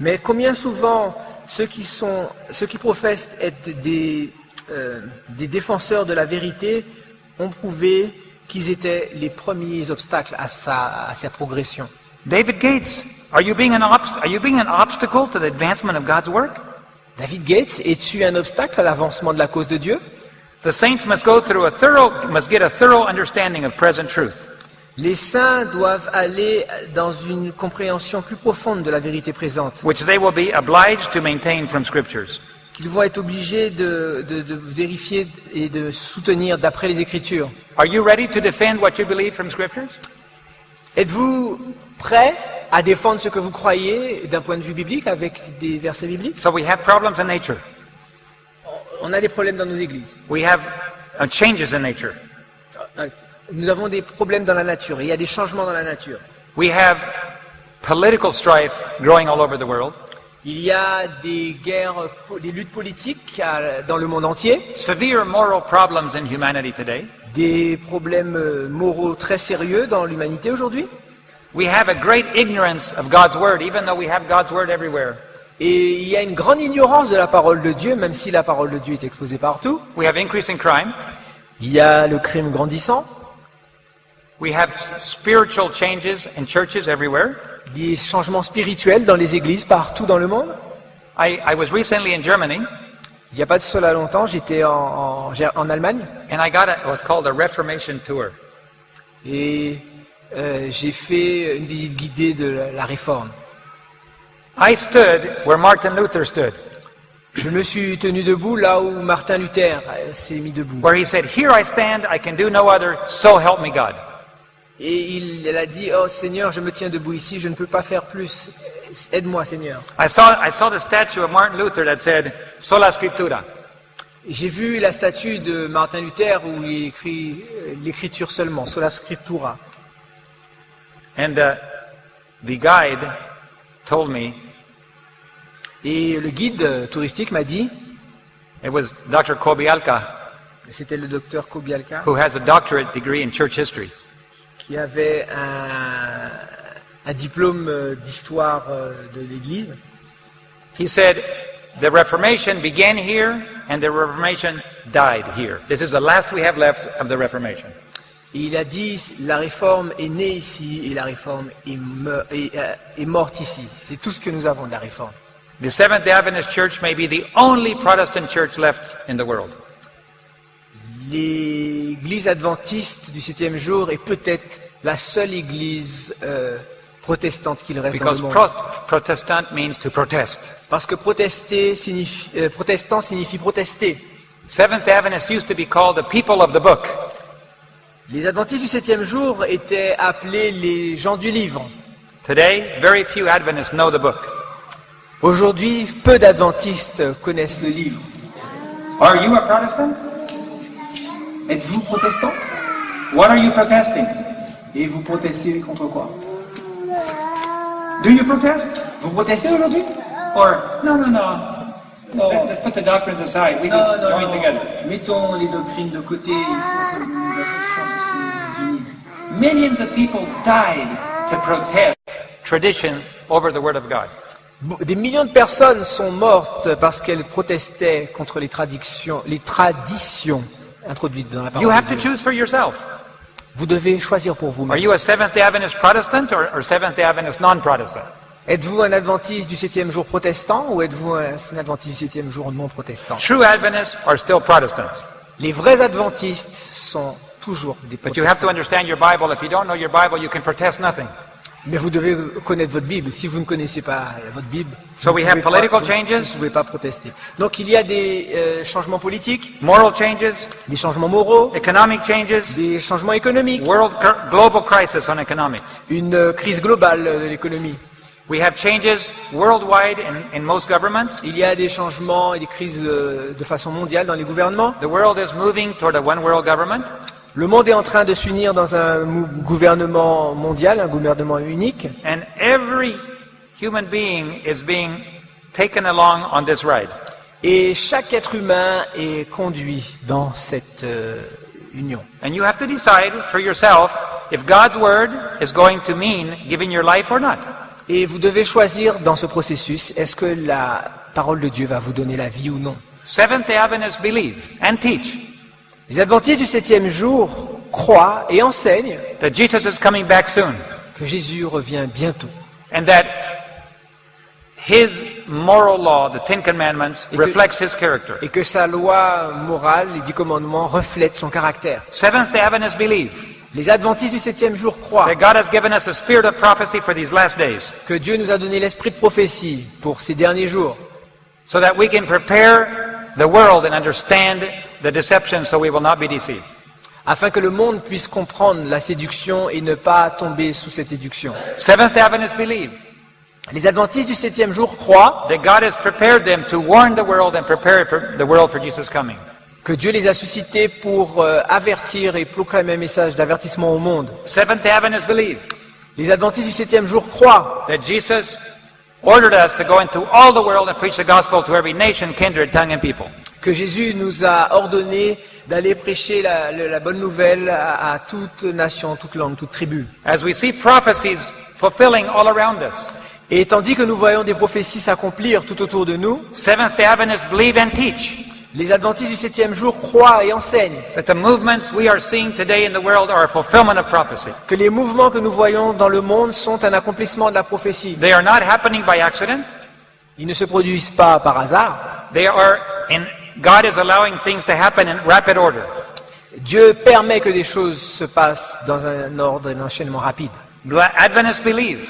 Mais combien souvent ceux qui professent être des défenseurs de la vérité ont prouvé qu'ils étaient les premiers obstacles à sa progression. David Gates, are you being an obstacle to the advancement of God's work? David Gates, es-tu un obstacle à l'avancement de la cause de Dieu? The saints must get a thorough understanding of present truth. Les saints doivent aller dans une compréhension plus profonde de la vérité présente, Which they will be obliged to maintain from scriptures. qu'ils vont être obligés de vérifier et de soutenir d'après les Écritures. Are you ready to defend what you believe from scriptures? Êtes-vous prêts à défendre ce que vous croyez d'un point de vue biblique avec des versets bibliques? So we have problems in nature. On a des problèmes dans nos églises. We have changes in nature. Nous avons des problèmes dans la nature. Il y a des changements dans la nature. We have political strife growing all over the world. Il y a des guerres, des luttes politiques dans le monde entier, Severe moral problems in humanity today. des problèmes moraux très sérieux dans l'humanité aujourd'hui. We have a great ignorance of God's word, even though we have God's word everywhere. Et il y a une grande ignorance de la parole de Dieu, même si la parole de Dieu est exposée partout. We have increasing crime. Il y a le crime grandissant, We have spiritual changes in churches everywhere. des changements spirituels dans les églises partout dans le monde. I was recently in Germany, Il n'y a pas de cela longtemps, j'étais en Allemagne and I got it was called a Reformation tour. et j'ai fait une visite guidée de la Réforme. I stood where Martin Luther stood, Je me suis tenu debout là où Martin Luther s'est mis debout. where he said, "Here I stand, I can do no other, so help me God." Et il a dit, oh Seigneur, je me tiens debout ici, je ne peux pas faire plus. Aide-moi Seigneur. I saw the statue of Martin Luther that said, "Sola Scriptura." J'ai vu la statue de Martin Luther où il écrit l'écriture seulement, sola scriptura. And the guide told me, Et le guide touristique m'a dit, it was Dr. Kobialka, c'était le docteur Kobialka, who has a doctorate degree in church history. qui avait un diplôme d'histoire de l'Église. He said, the Reformation began here and the Reformation died here. This is the last we have left of the Reformation. Et il a dit, la réforme est née ici et la réforme est morte ici. C'est tout ce que nous avons de la réforme. The Seventh-day Adventist Church may be the only Protestant church left in the world. L'église adventiste du 7e jour est peut-être la seule église protestante qu'il reste Because dans le monde. Protestant means to protest. Parce que protestant signifie protester. Seventh-day Adventists used to be called the people of the book. Les adventistes du 7e jour étaient appelés les gens du livre. Today, very few Adventists know the book. Aujourd'hui, peu d'adventistes connaissent le livre. Are you a Protestant? Êtes-vous protestant? What are you protesting? Et vous protestez contre quoi? Do you protest? Vous protestez aujourd'hui? Or, no. Let's put the doctrines aside. We just join together. Mettons les doctrines de côté, il faut que nous associons ceci unis. Millions of people died to protest tradition over the Word of God. Des millions de personnes sont mortes parce qu'elles protestaient contre les traditions introduites dans la You parole have de to Dieu. choose for yourself. Vous devez choisir pour Are vous-même. you a Seventh-day Adventist Protestant or Seventh-day Adventist non-Protestant? Êtes-vous un adventiste du 7e jour protestant ou êtes-vous un adventiste du 7e jour non protestant? True Adventists are still Protestants. Les vrais adventistes sont toujours des But you have to protestants. understand your Bible. If you don't know your Bible, you can protest nothing. Mais vous devez connaître votre Bible. Si vous ne connaissez pas votre Bible, So vous we ne have pouvez political pas- changes. vous ne pouvez pas protester. Donc il y a des changements politiques, Moral changes, des changements moraux, economic changes, des changements économiques, global crisis on economics. une crise globale de l'économie. We have changes worldwide in most governments. Il y a des changements et des crises de façon mondiale dans les gouvernements. The world is moving toward a one world government. Le monde est en train de s'unir dans un gouvernement mondial, un gouvernement unique. And every human being is being taken along on this ride. Et chaque être humain est conduit dans cette union. And you have to decide for yourself if God's word is going to mean giving your life or not. Et vous devez choisir dans ce processus, est-ce que la parole de Dieu va vous donner la vie ou non? Seventh-day Adventists believe and teach Les adventistes du 7e jour croient et enseignent that Jesus is coming back soon que Jésus revient bientôt. and that his moral law, the Ten Commandments, reflects his character. Et que sa loi morale, les 10 commandements, reflètent son caractère. Seventh-day Adventists believe Les adventistes du 7e jour croient that God has given us a spirit of prophecy for these last days que Dieu nous a donné l'esprit de prophétie pour ces derniers jours, so that we can prepare the world and understand the deception so we will not be deceived. afin que le monde puisse comprendre la séduction et ne pas tomber sous cette séduction. Seventh-day Adventists believe Les adventistes du 7e jour croient that God has prepared them to warn the world and prepare the world for Jesus' coming. que Dieu les a suscités pour avertir et proclamer un message d'avertissement au monde. Seventh-day Adventists believe Les adventistes du 7e jour croient that Jesus ordered us to go into all the world and preach the gospel to every nation, kindred, tongue, and people. que Jésus nous a ordonné d'aller prêcher la bonne nouvelle à toute nation, toute langue, toute tribu. As we see prophecies fulfilling all around us, Et tandis que nous voyons des prophéties s'accomplir tout autour de nous, Seventh-day Adventists believe and teach les adventistes du 7e jour croient et enseignent that the movements we are seeing today in the world are a fulfillment of prophecy. que les mouvements que nous voyons dans le monde sont un accomplissement de la prophétie. They are not happening by accident. Ils ne se produisent pas par hasard. God is allowing things to happen in rapid order. Dieu permet que des choses se passent dans un ordre et un enchaînement rapide. Adventists believe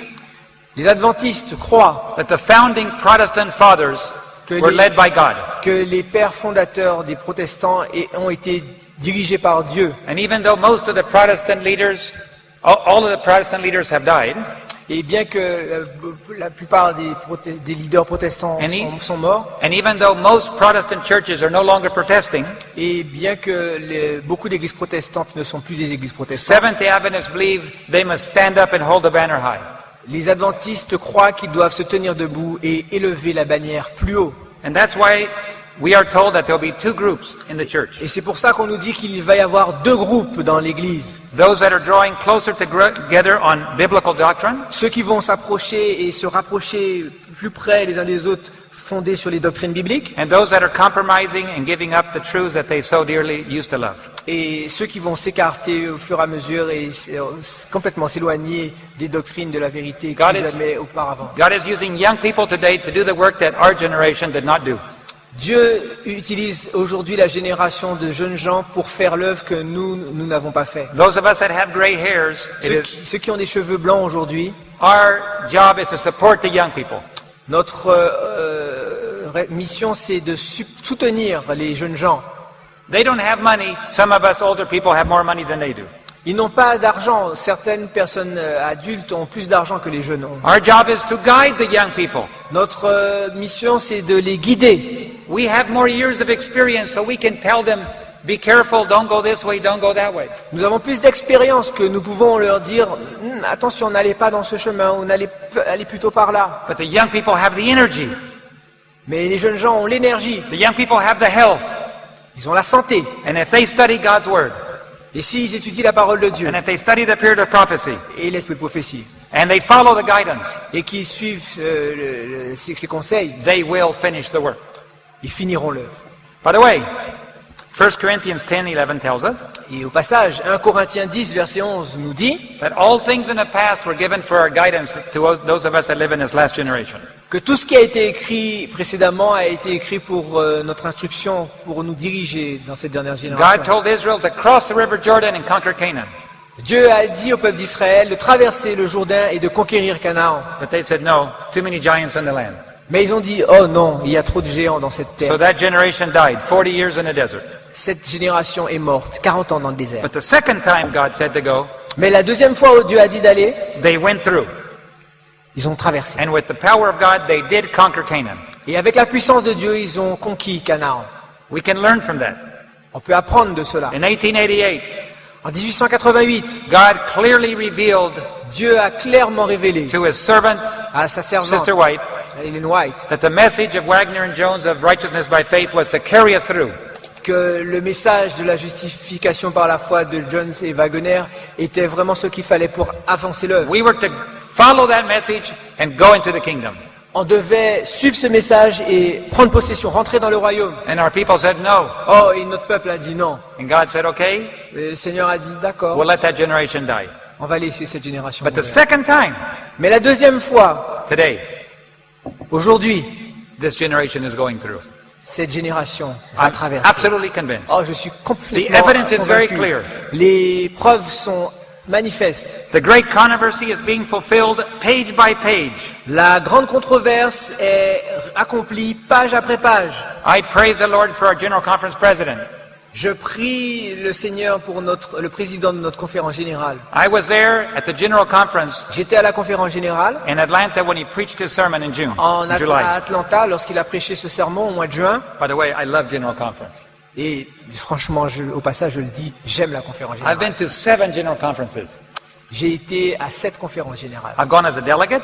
Les adventistes croient that the founding Protestant fathers were led by God. que les pères fondateurs des protestants ont été dirigés par Dieu. And even though most of the Protestant leaders, all of the Protestant leaders have died, Et bien que la plupart des leaders protestants sont morts, and even though most Protestant churches are no longer protesting, et bien que beaucoup d'églises protestantes ne sont plus des églises protestantes, Seventh-day Adventists believe they must stand up and hold the banner high. les adventistes croient qu'ils doivent se tenir debout et élever la bannière plus haut. And that's why we are told that there will be two groups in the church. Et c'est pour ça qu'on nous dit qu'il va y avoir 2 groupes dans l'Église. Those that are drawing closer together on biblical doctrine, Ceux qui vont s'approcher et se rapprocher plus près les uns des autres, fondés sur les doctrines bibliques, and those that are compromising and giving up the truths that they so dearly used to love. et ceux qui vont s'écarter au fur et à mesure et complètement s'éloigner des doctrines de la vérité God qu'ils is- aimaient auparavant. God is using young people today to do the work that our generation did not do. Dieu utilise aujourd'hui la génération de jeunes gens pour faire l'œuvre que nous n'avons pas fait. Those of us that have gray hairs, Ceux qui ont des cheveux blancs aujourd'hui, our job is to support the young people. notre mission c'est de soutenir les jeunes gens. They don't have money. Some of us older people have more money than they do. Ils n'ont pas d'argent. Certaines personnes adultes ont plus d'argent que les jeunes ont. Our job is to guide the young people. Notre mission c'est de les guider. We have more years of experience, so we can tell them, be careful, don't go this way, don't go that way. Nous avons plus d'expérience que nous pouvons leur dire attention, n'allez pas dans ce chemin, ou n'allez plutôt par là. But the young people have the energy. Mais les jeunes gens ont l'énergie, The young people have the health. ils ont la santé. And if they study God's word, Et s'ils étudient la parole de Dieu and if they study the period of prophecy, et l'esprit de prophétie, and they follow the guidance, et qu'ils suivent ses conseils, they will finish the work. ils finiront l'œuvre. By the way, 1 Corinthians 10:11 tells us Et au passage, 1 Corinthiens 10, verset 11 nous dit that all things in the past were given for our guidance to those of us that live in this last generation. que tout ce qui a été écrit précédemment a été écrit pour notre instruction, pour nous diriger dans cette dernière God génération. told Israel to cross the river Jordan and conquer Canaan. Dieu a dit au peuple d'Israël de traverser le Jourdain et de conquérir Canaan. But they said, no, too many giants in the land. Mais ils ont dit, oh non, il y a trop de géants dans cette So terre. that generation died, 40 years in the desert. Cette génération est morte, 40 ans dans le désert. But the second time God said to go, Mais la deuxième fois où Dieu a dit d'aller, they went through. ils ont traversé. And with the power of God, they did conquer Canaan. Et avec la puissance de Dieu, ils ont conquis Canaan. We can learn from that. On peut apprendre de cela. In 1888, En En 1888, God clearly revealed Dieu a clairement révélé to his servant, à sa servante, Sister White, Ellen White, that the message of Wagner and Jones of righteousness by faith was to carry us through. que le message de la justification par la foi de Jones et Wagner était vraiment ce qu'il fallait pour avancer l'œuvre. We were to follow that message and go into the kingdom. On devait suivre ce message et prendre possession, rentrer dans le royaume. And our people said no. Oh, et notre peuple a dit non. And God said, okay, Et le Seigneur a dit d'accord, we'll let that generation die. on va laisser cette génération But the mourir. second time, Mais la deuxième fois, today, aujourd'hui, this generation is going through. cette génération va I'm traverser. absolutely convinced. Oh, je suis complètement The evidence is very convaincu. clear. Les preuves sont manifestes. The great controversy is being fulfilled page by page. La grande controverse est accomplie page après page. I praise the Lord for our General Conference President. Je prie le Seigneur pour le président de notre conférence générale. I was there at the General Conference J'étais à la conférence générale in Atlanta when he preached his sermon in June, à July. Atlanta lorsqu'il a prêché ce sermon au mois de juin. By the way, I love General Conference. Et franchement, au passage, je le dis, j'aime la conférence I've générale. been to 7 General Conferences. J'ai été à 7 conférences générales. I've gone as a delegate.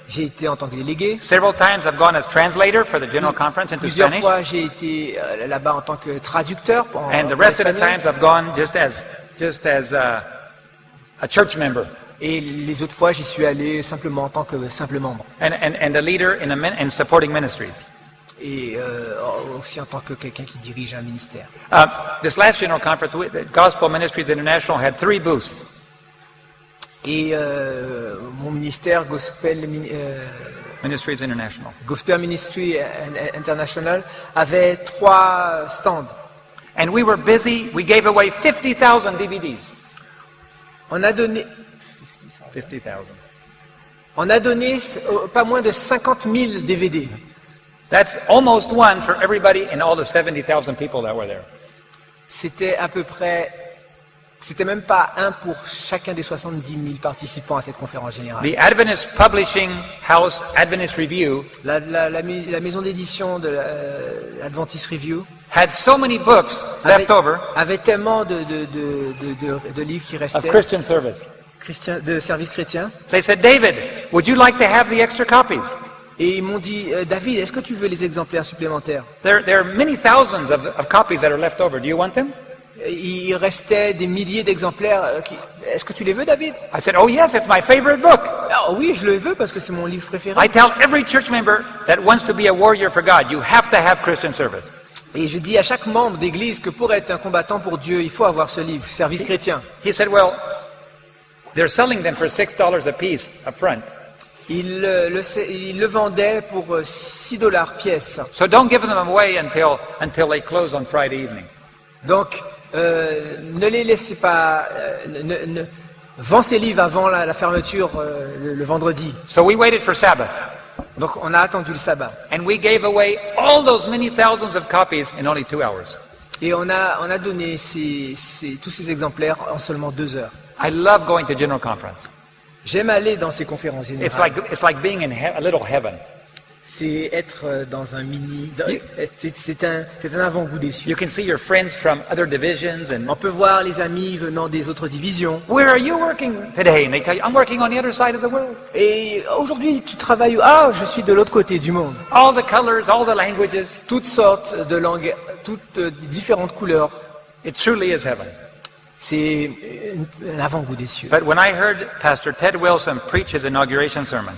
J'ai été en tant que délégué. Several times I've gone as translator for the General Conference into Plusieurs Spanish. fois, j'ai été là-bas en tant que traducteur. And the rest of the times I've gone just as a church member Et les autres fois, j'y suis allé simplement en tant que simple membre. and a leader in supporting ministries. Et aussi en tant que quelqu'un qui dirige un ministère. This last General Conference, the Gospel Ministries International had 3 booths. Et mon ministère, Ministries International. Gospel Ministry International, avait 3 stands. And we were busy. We gave away 50,000 DVDs. On a donné 50,000. Pas moins de 50 000 DVD. That's almost one for everybody and all the 70,000 people that were there. C'était à peu près, c'était même pas un pour chacun des 70 000 participants à cette conférence générale. The Adventist Publishing House Adventist Review La maison d'édition de l'Adventist Review had so many books left over avait tellement de livres qui of restaient Christian service. de services chrétiens. They said, David, would you like to have the extra copies? Et ils m'ont dit, David, est-ce que tu veux les exemplaires supplémentaires? There are many thousands of copies that are left over. Do you want them? Il restait des milliers d'exemplaires. Est-ce que tu les veux, David? I said, oh yes, it's my favorite book. Ah oui, je le veux parce que c'est mon livre préféré. I tell every church member that wants to be a warrior for God, you have to have Christian service. Et je dis à chaque membre d'église que pour être un combattant pour Dieu, il faut avoir ce livre, Service chrétien. He said, well, they're selling them for $6 a piece up front. Il le vendait pour $6 pièce. So don't give them away until they close on Friday evening. Donc, ne les laissez pas... vends ces livres avant la fermeture le vendredi. So we waited for Sabbath. Donc, on a attendu le sabbat. And we gave away all those many thousands of copies in only 2 hours. Et on a donné tous ces exemplaires en seulement 2 heures. I love going to General Conference. J'aime aller dans ces conférences It's générales. like being in a little heaven. C'est être dans un mini... C'est un avant-goût des cieux. You can see your friends from other divisions and On peut voir les amis venant des autres divisions. where are you working today? And they tell you, I'm working on the other side of the world. Et aujourd'hui, tu travailles où? Ah, je suis de l'autre côté du monde. All the colors, all the languages. Toutes sortes de langues, toutes différentes couleurs. It truly is heaven. C'est un avant-goût des cieux. But when I heard Pastor Ted Wilson preach his inauguration sermon,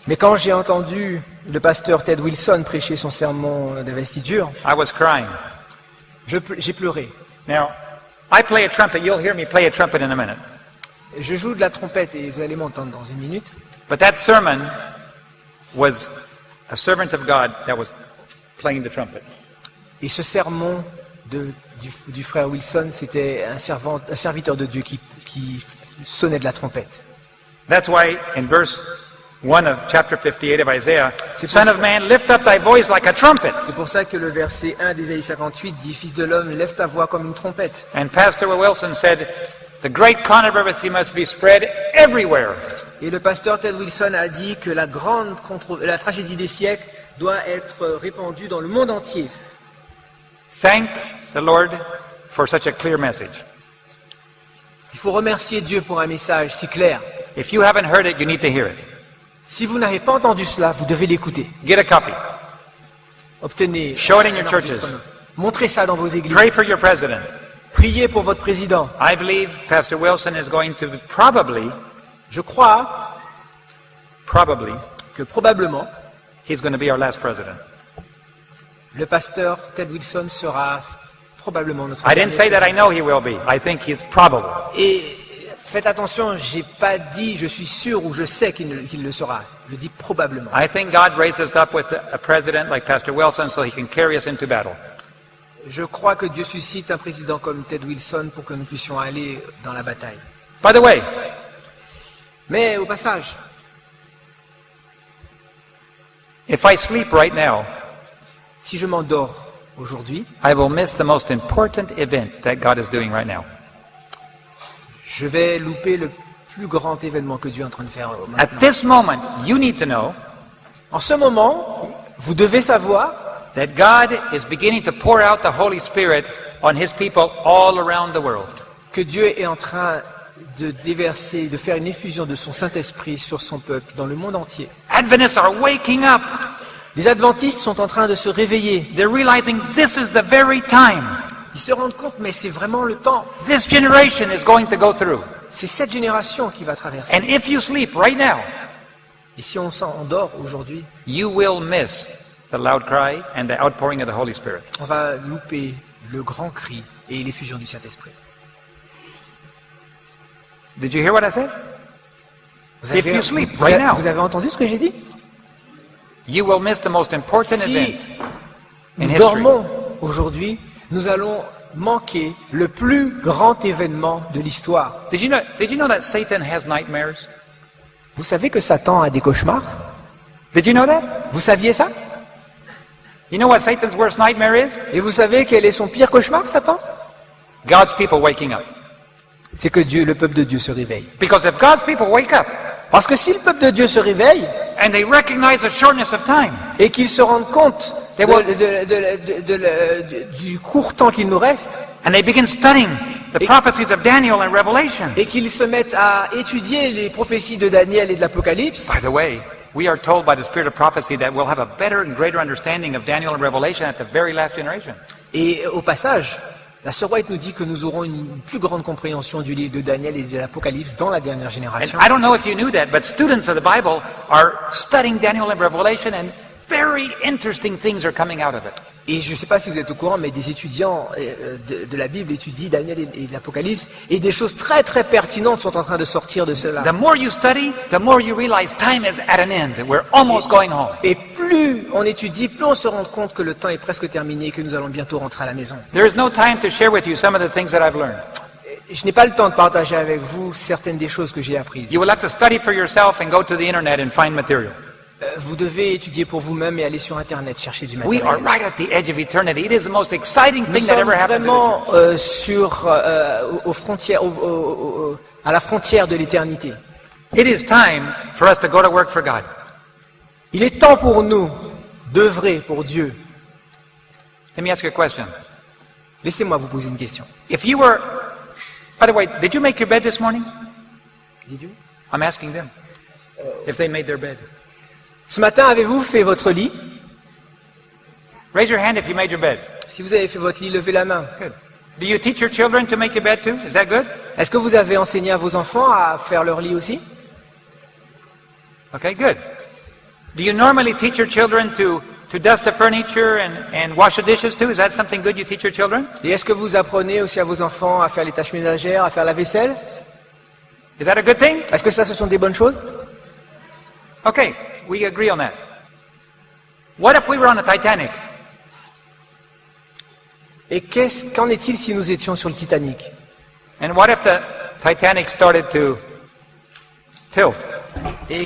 Mais quand j'ai entendu le pasteur Ted Wilson prêcher son sermon d'investiture, I was crying. j'ai pleuré. Now, I play a trumpet. You'll hear me play a trumpet in a minute. Je joue de la trompette et vous allez m'entendre dans une minute. But that sermon was a servant of God that was playing the trumpet. Et ce sermon du frère Wilson, c'était un serviteur de Dieu qui sonnait de la trompette. That's why in verse 1 of chapter 58 of Isaiah, C'est Son pour of ça- man, lift up thy voice like a trumpet. C'est pour ça que le verset 1 d'Ésaïe 58 dit « Fils de l'homme, lève ta voix comme une trompette ». And Pastor Wilson said, the great controversy must be spread everywhere. Et le pasteur Ted Wilson a dit que la tragédie des siècles doit être répandue dans le monde entier. Thank the Lord for such a clear message. Il faut remercier Dieu pour un message si clair. If you haven't heard it, you need to hear it. Si vous n'avez pas entendu cela, vous devez l'écouter. Get a copy. Obtenez. Show it in your un churches. enregistrement. Montrez ça dans vos églises. Pray for your president. Priez pour votre président. I believe Pastor Wilson is going to probably Je crois que probablement, he's going to be our last president. le pasteur Ted Wilson sera probablement notre I didn't dernier say that I président. know he will be. I think he's probable. Et faites attention, j'ai pas dit je suis sûr ou je sais qu'il le sera. Je dis probablement. I think God raised us up with a president like Pastor Wilson so he can carry us into battle. Je crois que Dieu suscite un président comme Ted Wilson pour que nous puissions aller dans la bataille. By the way, Mais au passage, if I sleep right now, si je m'endors aujourd'hui, I will miss the most important event that God is doing right now. je vais louper le plus grand événement que Dieu est en train de faire At maintenant. this moment, you need to know En ce moment, vous devez savoir that God is beginning to pour out the Holy Spirit on His people all around the world. que Dieu est en train de déverser, de faire une effusion de son Saint-Esprit sur son peuple dans le monde entier. Adventists are waking up. Les adventistes sont en train de se réveiller. They're realizing this is the very time. Ils se rendent compte, mais c'est vraiment le temps. This generation is going to go through. C'est cette génération qui va traverser. And if you sleep right now, Et si on s'endort aujourd'hui, you will miss the loud cry and the outpouring of the Holy Spirit. on va louper le grand cri et l'effusion du Saint-Esprit. Did you hear what I said? Vous If you sleep right now, vous avez entendu ce que j'ai dit? you will miss the most important Si event in nous history. dormons aujourd'hui, nous allons manquer le plus grand événement de l'histoire. Did you know that Satan has nightmares? Vous savez que Satan a des cauchemars? Did you know that? Vous saviez ça? You know what Satan's worst nightmare is? Et vous savez quel est son pire cauchemar, Satan? God's people waking up. C'est que Dieu, le peuple de Dieu se réveille. Because if God's people wake up Parce que si le peuple de Dieu se réveille and they recognize the shortness of time, et qu'ils se rendent compte They du court temps qu'il nous reste and they begin studying the prophecies of Daniel and Revelation. et qu'ils se mettent à étudier les prophéties de Daniel et de l'Apocalypse, By the way, we are told by the Spirit of prophecy that we'll have a better and greater understanding of Daniel and Revelation at the very last generation. et au passage, la sœur White nous dit que nous aurons une plus grande compréhension du livre de Daniel et de l'Apocalypse dans la dernière And génération. I don't know if you knew that, but students of the Bible are studying Daniel and Revelation, and very interesting things are coming out of it. Et je ne sais pas si vous êtes au courant, mais des étudiants de la Bible étudient Daniel et l'Apocalypse, et des choses très très pertinentes sont en train de sortir de cela. The more you study, the more you realize time is at an end. We're almost going home. Et plus on étudie, plus on se rend compte que le temps est presque terminé et que nous allons bientôt rentrer à la maison. There is no time to share with you some of the things that I've learned. Je n'ai pas le temps de partager avec vous certaines des choses que j'ai apprises. You will have to study for yourself and go to the internet and find material. Vous devez étudier pour vous-même et aller sur Internet chercher du We matériel. are right at the edge of eternity. It is the most exciting Nous thing that sommes ever happened to the vraiment aux frontières, à la frontière de l'éternité. It is time for us to go to work for God. Il est temps pour nous d'œuvrer pour Dieu. Let me ask you a question. Laissez-moi vous poser une question. If you were, by the way, did you make your bed this morning? Did you? I'm asking them if they made their bed. Ce matin, avez-vous fait votre lit? Raise your hand if you made your bed. Si vous avez fait votre lit, levez la main. Good. Do you teach your children to make your bed too? Is that good? Est-ce que vous avez enseigné à vos enfants à faire leur lit aussi? Okay, good. Do you normally teach your children to dust the furniture and wash the dishes too? Is that something good you teach your children? Et est-ce que vous apprenez aussi à vos enfants à faire les tâches ménagères, à faire la vaisselle? Is that a good thing? Est-ce que ça, ce sont des bonnes choses? Okay, we agree on that. What if we were on the Titanic? Et qu'en est-il si nous étions sur le Titanic? And what if the Titanic started to tilt? Et,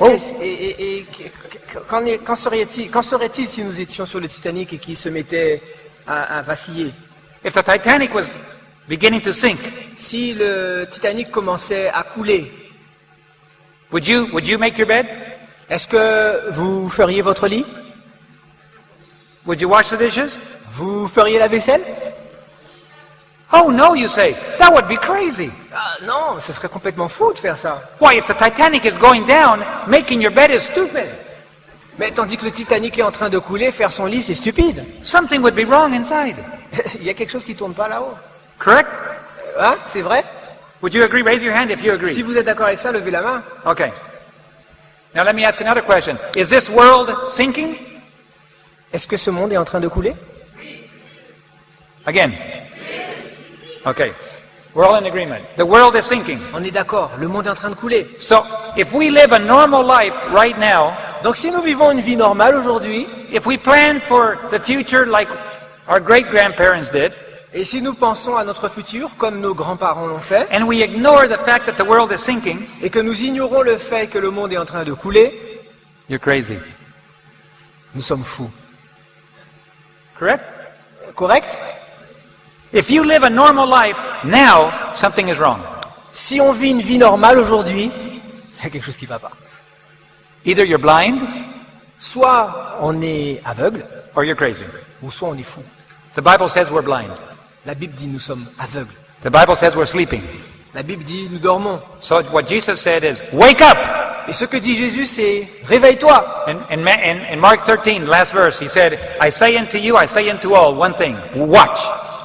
qu'en serait-il si nous étions sur le Titanic et qu'il se mettait à vaciller? If the Titanic was beginning to sink, Si le Titanic commençait à couler, would you make your bed? est-ce que vous feriez votre lit? Would you wash the dishes? Vous feriez la vaisselle? Oh no, you say, that would be crazy. Ah non, ce serait complètement fou de faire ça. Why, if the Titanic is going down, making your bed is stupid. Mais tandis que le Titanic est en train de couler, faire son lit, c'est stupide. Something would be wrong inside. Il y a quelque chose qui tourne pas là-haut. Correct? Hein? C'est vrai? Would you agree? Raise your hand if you agree. Si vous êtes d'accord avec ça, levez la main. Okay. Now let me ask another question. Is this world sinking? Est-ce que ce monde est en train de couler? Again. Okay. We're all in agreement. The world is sinking. On est d'accord, le monde est en train de couler. So, if we live a normal life right now, Donc si nous vivons une vie normale aujourd'hui, if we plan for the future like our great-grandparents did, et si nous pensons à notre futur comme nos grands-parents l'ont fait, and we ignore the fact that the world is sinking, et que nous ignorons le fait que le monde est en train de couler, you're crazy. nous sommes fous. Correct? Correct? If you live a normal life now, something is wrong. Si on vit une vie normale aujourd'hui, il y a quelque chose qui ne va pas. Either you're blind Soit on est aveugle, or you're crazy. ou soit on est fou. The Bible says we're blind. La Bible dit nous sommes aveugles. The Bible says we're sleeping. La Bible dit nous dormons. So what Jesus said is, wake up! Et ce que dit Jésus, c'est réveille-toi. In Mark 13, last verse, he said, I say unto you, I say unto all, one thing, watch.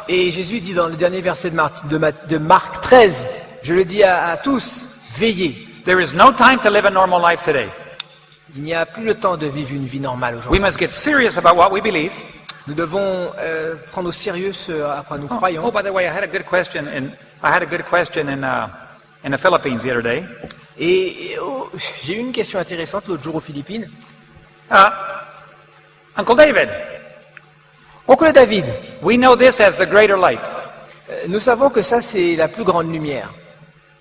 Et Jésus dit dans le dernier verset de Marc 13, je le dis à tous, veillez. There is no time to live a normal life today. Il n'y a plus le temps de vivre une vie normale We aujourd'hui. must get serious about what we believe. Nous devons prendre au sérieux ce à quoi nous Oh, croyons. by the way, I had a good question in the Philippines the other day. J'ai eu une question intéressante l'autre jour aux Philippines. Uncle David, Oncle David, we know this as the greater light. nous savons que ça c'est la plus grande lumière.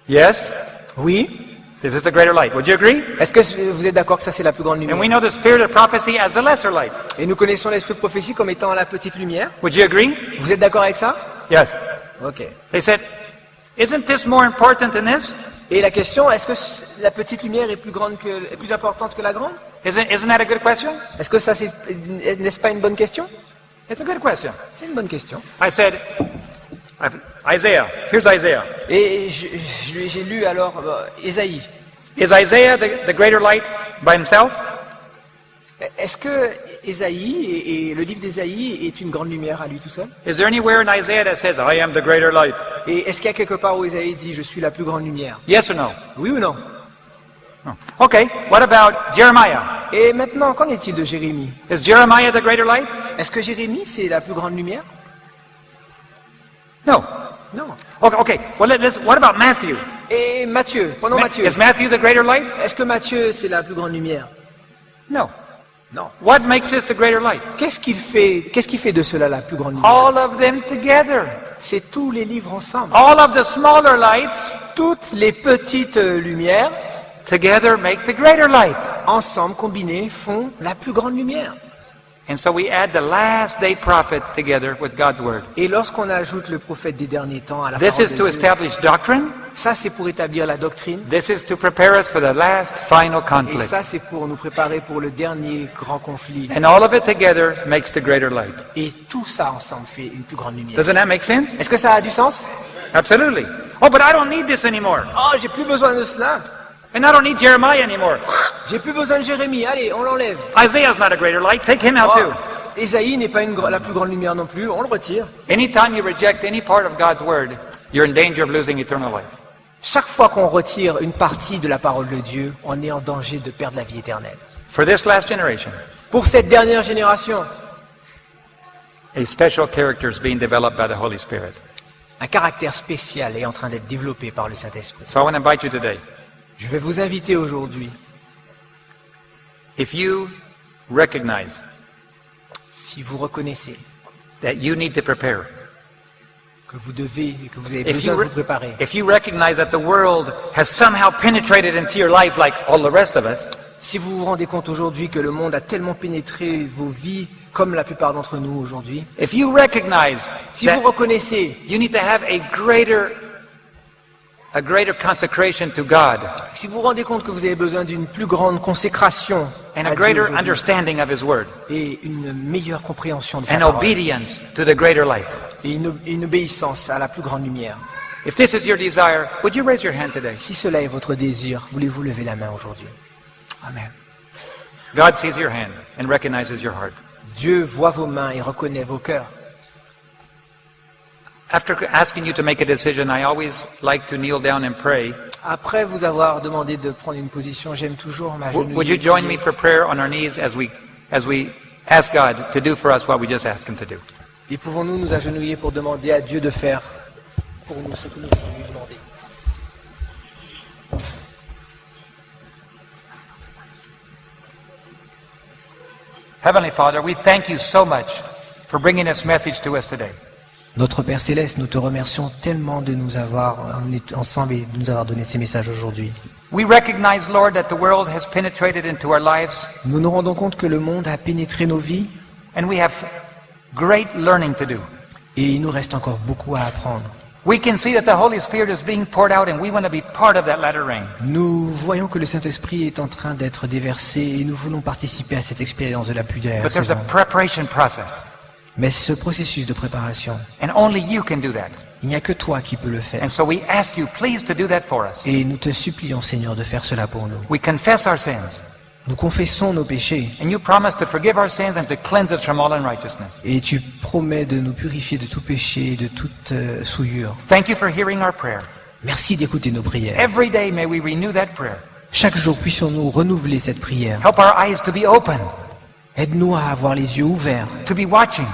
Yes? Oui. This is the greater light. Would you agree? Est-ce que vous êtes d'accord que ça c'est la plus grande And lumière? we know the spirit of prophecy as the lesser light. Et nous connaissons l'esprit de prophétie comme étant la petite lumière. Would you agree? Vous êtes d'accord avec ça? Yes. Ok. They said, isn't this more important than this? Et la question, est-ce que la petite lumière est plus importante que la grande? Isn't that a good question? Est-ce que ça n'est-ce pas une bonne question? It's a good question. C'est une bonne question. I said, Isaiah. Here's Isaiah. Et j'ai lu alors Ésaïe. Is Isaiah the greater light by himself? Est-ce que Ésaïe et le livre d'Ésaïe est une grande lumière à lui tout seul? Is there anywhere in Isaiah that says, I am the greater light? Et est-ce qu'il y a quelque part où Ésaïe dit je suis la plus grande lumière? Yes or no? Oui ou non? No. Okay, what about Jeremiah? Et maintenant, qu'en est-il de Jérémie? Is Jeremiah the greater light? Est-ce que Jérémie c'est la plus grande lumière? No. Non. Okay. Well, what about Matthew? Et Matthieu, prenons Matthieu. Is Matthew the greater light? Est-ce que Matthieu c'est la plus grande lumière? No. Non. What makes this the greater light? Qu'est-ce qui fait de cela la plus grande lumière? All of them together. C'est tous les livres ensemble. All of the smaller lights Toutes les petites lumières, together make the greater light. ensemble, combinées, font la plus grande lumière. And so we add the last day prophet together with God's word. Et lorsqu'on ajoute le prophète des derniers temps à la This parole is de to Dieu, establish doctrine. ça c'est pour établir la doctrine. This is to prepare us for the last final Et conflict. ça c'est pour nous préparer pour le dernier grand conflit. And all of it together makes the greater light. Et tout ça ensemble fait une plus grande lumière. Doesn't that make sense? Est-ce que ça a du sens? Absolutely. Oh, but I don't need this anymore. Oh, j'ai plus besoin de cela. And I don't need Jeremiah anymore. J'ai plus besoin de Jérémie. Allez, on l'enlève. Isaiah's not a greater light. Take him out Oh, too. Ésaïe n'est pas la plus grande lumière non plus. On le retire. Anytime you reject any part of God's word, you're in danger of losing eternal life. Chaque fois qu'on retire une partie de la parole de Dieu, on est en danger de perdre la vie éternelle. For this last generation, Pour cette dernière génération, a special character is being developed by the Holy Spirit. un caractère spécial est en train d'être développé par le Saint-Esprit. So I want to invite you today. Je vais vous inviter aujourd'hui, If you recognize si vous reconnaissez that you need to prepare, que vous devez et que vous avez if besoin you, de vous préparer, if you recognize that the world has somehow penetrated into your life like all the rest of us, si vous vous rendez compte aujourd'hui que le monde a tellement pénétré vos vies comme la plupart d'entre nous aujourd'hui, if you recognize si vous that reconnaissez you need to have a greater a greater consecration to God Si vous vous rendez compte que vous avez besoin d'une plus grande consécration and à a Dieu greater aujourd'hui, understanding of His Word et une meilleure compréhension de sa and parole, obedience to the greater light. et une obéissance à la plus grande lumière. If this is your desire, would you raise your hand today? Si cela est votre désir, voulez-vous lever la main aujourd'hui? Amen. God sees your hand and recognizes your heart. Dieu voit vos mains et reconnaît vos cœurs. After asking you to make a decision, I always like to kneel down and pray. Après vous avoir demandé de prendre une position, j'aime toujours m'agenouiller. Would you join me for prayer on our knees as we ask God to do for us what we just asked Him to do? Et pouvons-nous nous agenouiller pour demander à Dieu de faire pour nous ce que nous voulons lui demander? Heavenly Father, we thank you so much for bringing this message to us today. Notre Père Céleste, nous te remercions tellement de nous avoir emmenés ensemble et de nous avoir donné ces messages aujourd'hui. We recognize, Lord, that the world has penetrated into our lives, Nous nous rendons compte que le monde a pénétré nos vies and we have great learning to do. et il nous reste encore beaucoup à apprendre. We can see that the Holy Spirit is being poured out, and we want to be part of that latter rain. Nous voyons que le Saint-Esprit est en train d'être déversé et nous voulons participer à cette expérience de la pluie de la But there's a saison. preparation process, Mais ce processus de préparation, and only you can do that. il n'y a que toi qui peux le faire. And so we ask you, please, to do that for us. Et nous te supplions, Seigneur, de faire cela pour nous. We confess our sins, Nous confessons nos péchés and you promise to forgive our sins and to cleanse us from all unrighteousness. et tu promets de nous purifier de tout péché et de toute souillure. Thank you for hearing our prayer. Merci d'écouter nos prières. Every day may we renew that prayer. Chaque jour, puissions-nous renouveler cette prière. Help our eyes to be open, Aide-nous à avoir les yeux ouverts, to be watching,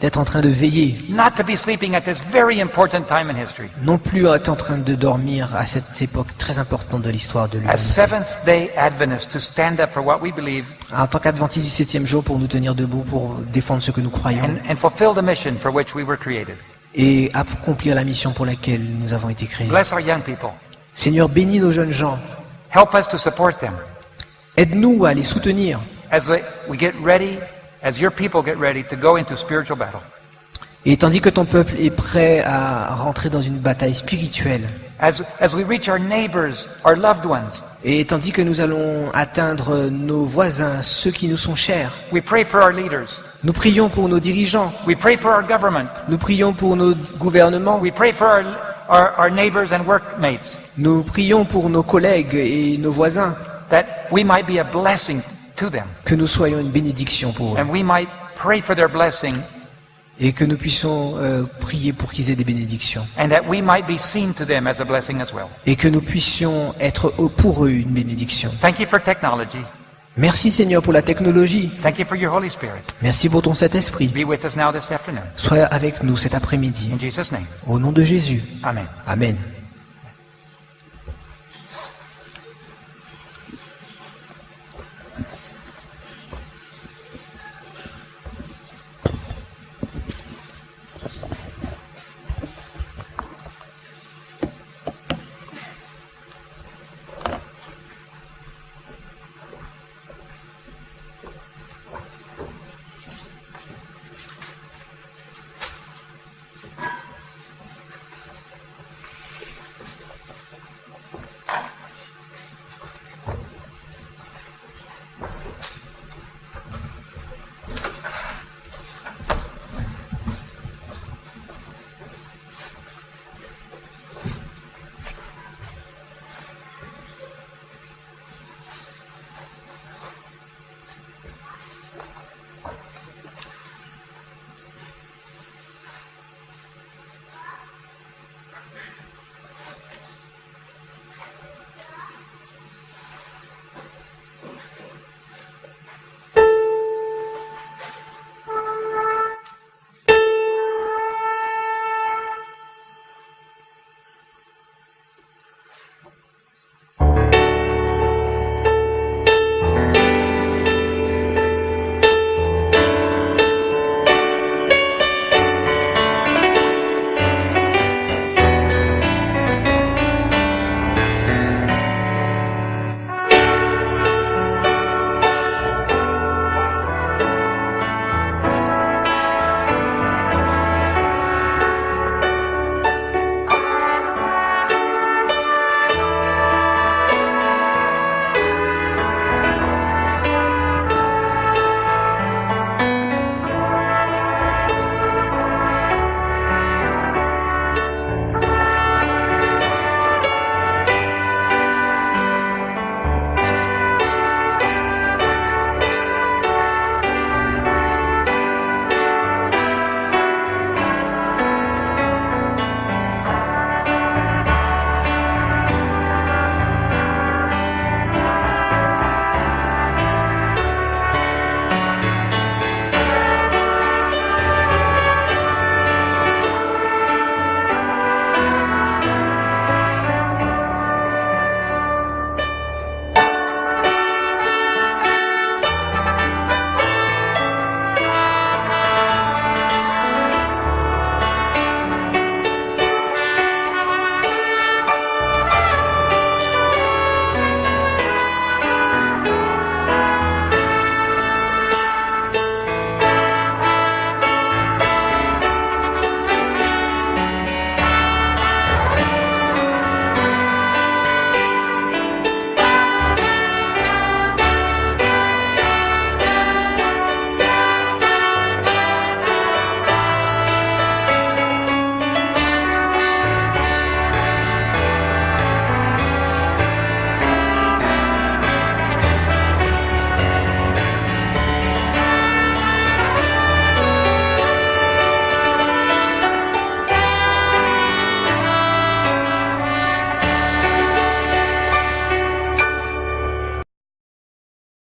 d'être en train de veiller, not to be sleeping at this very important time in history. non plus à être en train de dormir à cette époque très importante de l'histoire de As l'humanité. Seventh-day Adventists, to stand up for what we believe En tant qu'adventistes du 7e jour, pour nous tenir debout, pour défendre ce que nous croyons and fulfill the mission for which we were created. et accomplir la mission pour laquelle nous avons été créés. Bless our young people. Seigneur, bénis nos jeunes gens. Help us to support them Aide-nous à les soutenir. as we get ready, as your people get ready to go into spiritual battle. Et tandis que ton peuple est prêt à rentrer dans une bataille spirituelle, As we reach our neighbors, our loved ones, et tandis que nous allons atteindre nos voisins, ceux qui nous sont chers, we pray for our leaders. nous prions pour nos dirigeants, We pray for our government. nous prions pour nos gouvernements, We pray for our neighbors and workmates, nous prions pour nos collègues et nos voisins, that we might be a blessing to them, que nous soyons une bénédiction pour eux, and we might pray for their blessing, et que nous puissions prier pour qu'ils aient des bénédictions, and that we might be seen to them as a blessing as well. et que nous puissions être pour eux une bénédiction. Thank you for technology. Merci Seigneur pour la technologie, Thank you for your Holy Spirit. merci pour ton Saint-Esprit. Be with us now this afternoon. Sois avec nous cet après-midi. In Jesus' name, Au nom de Jésus. amen. Amen.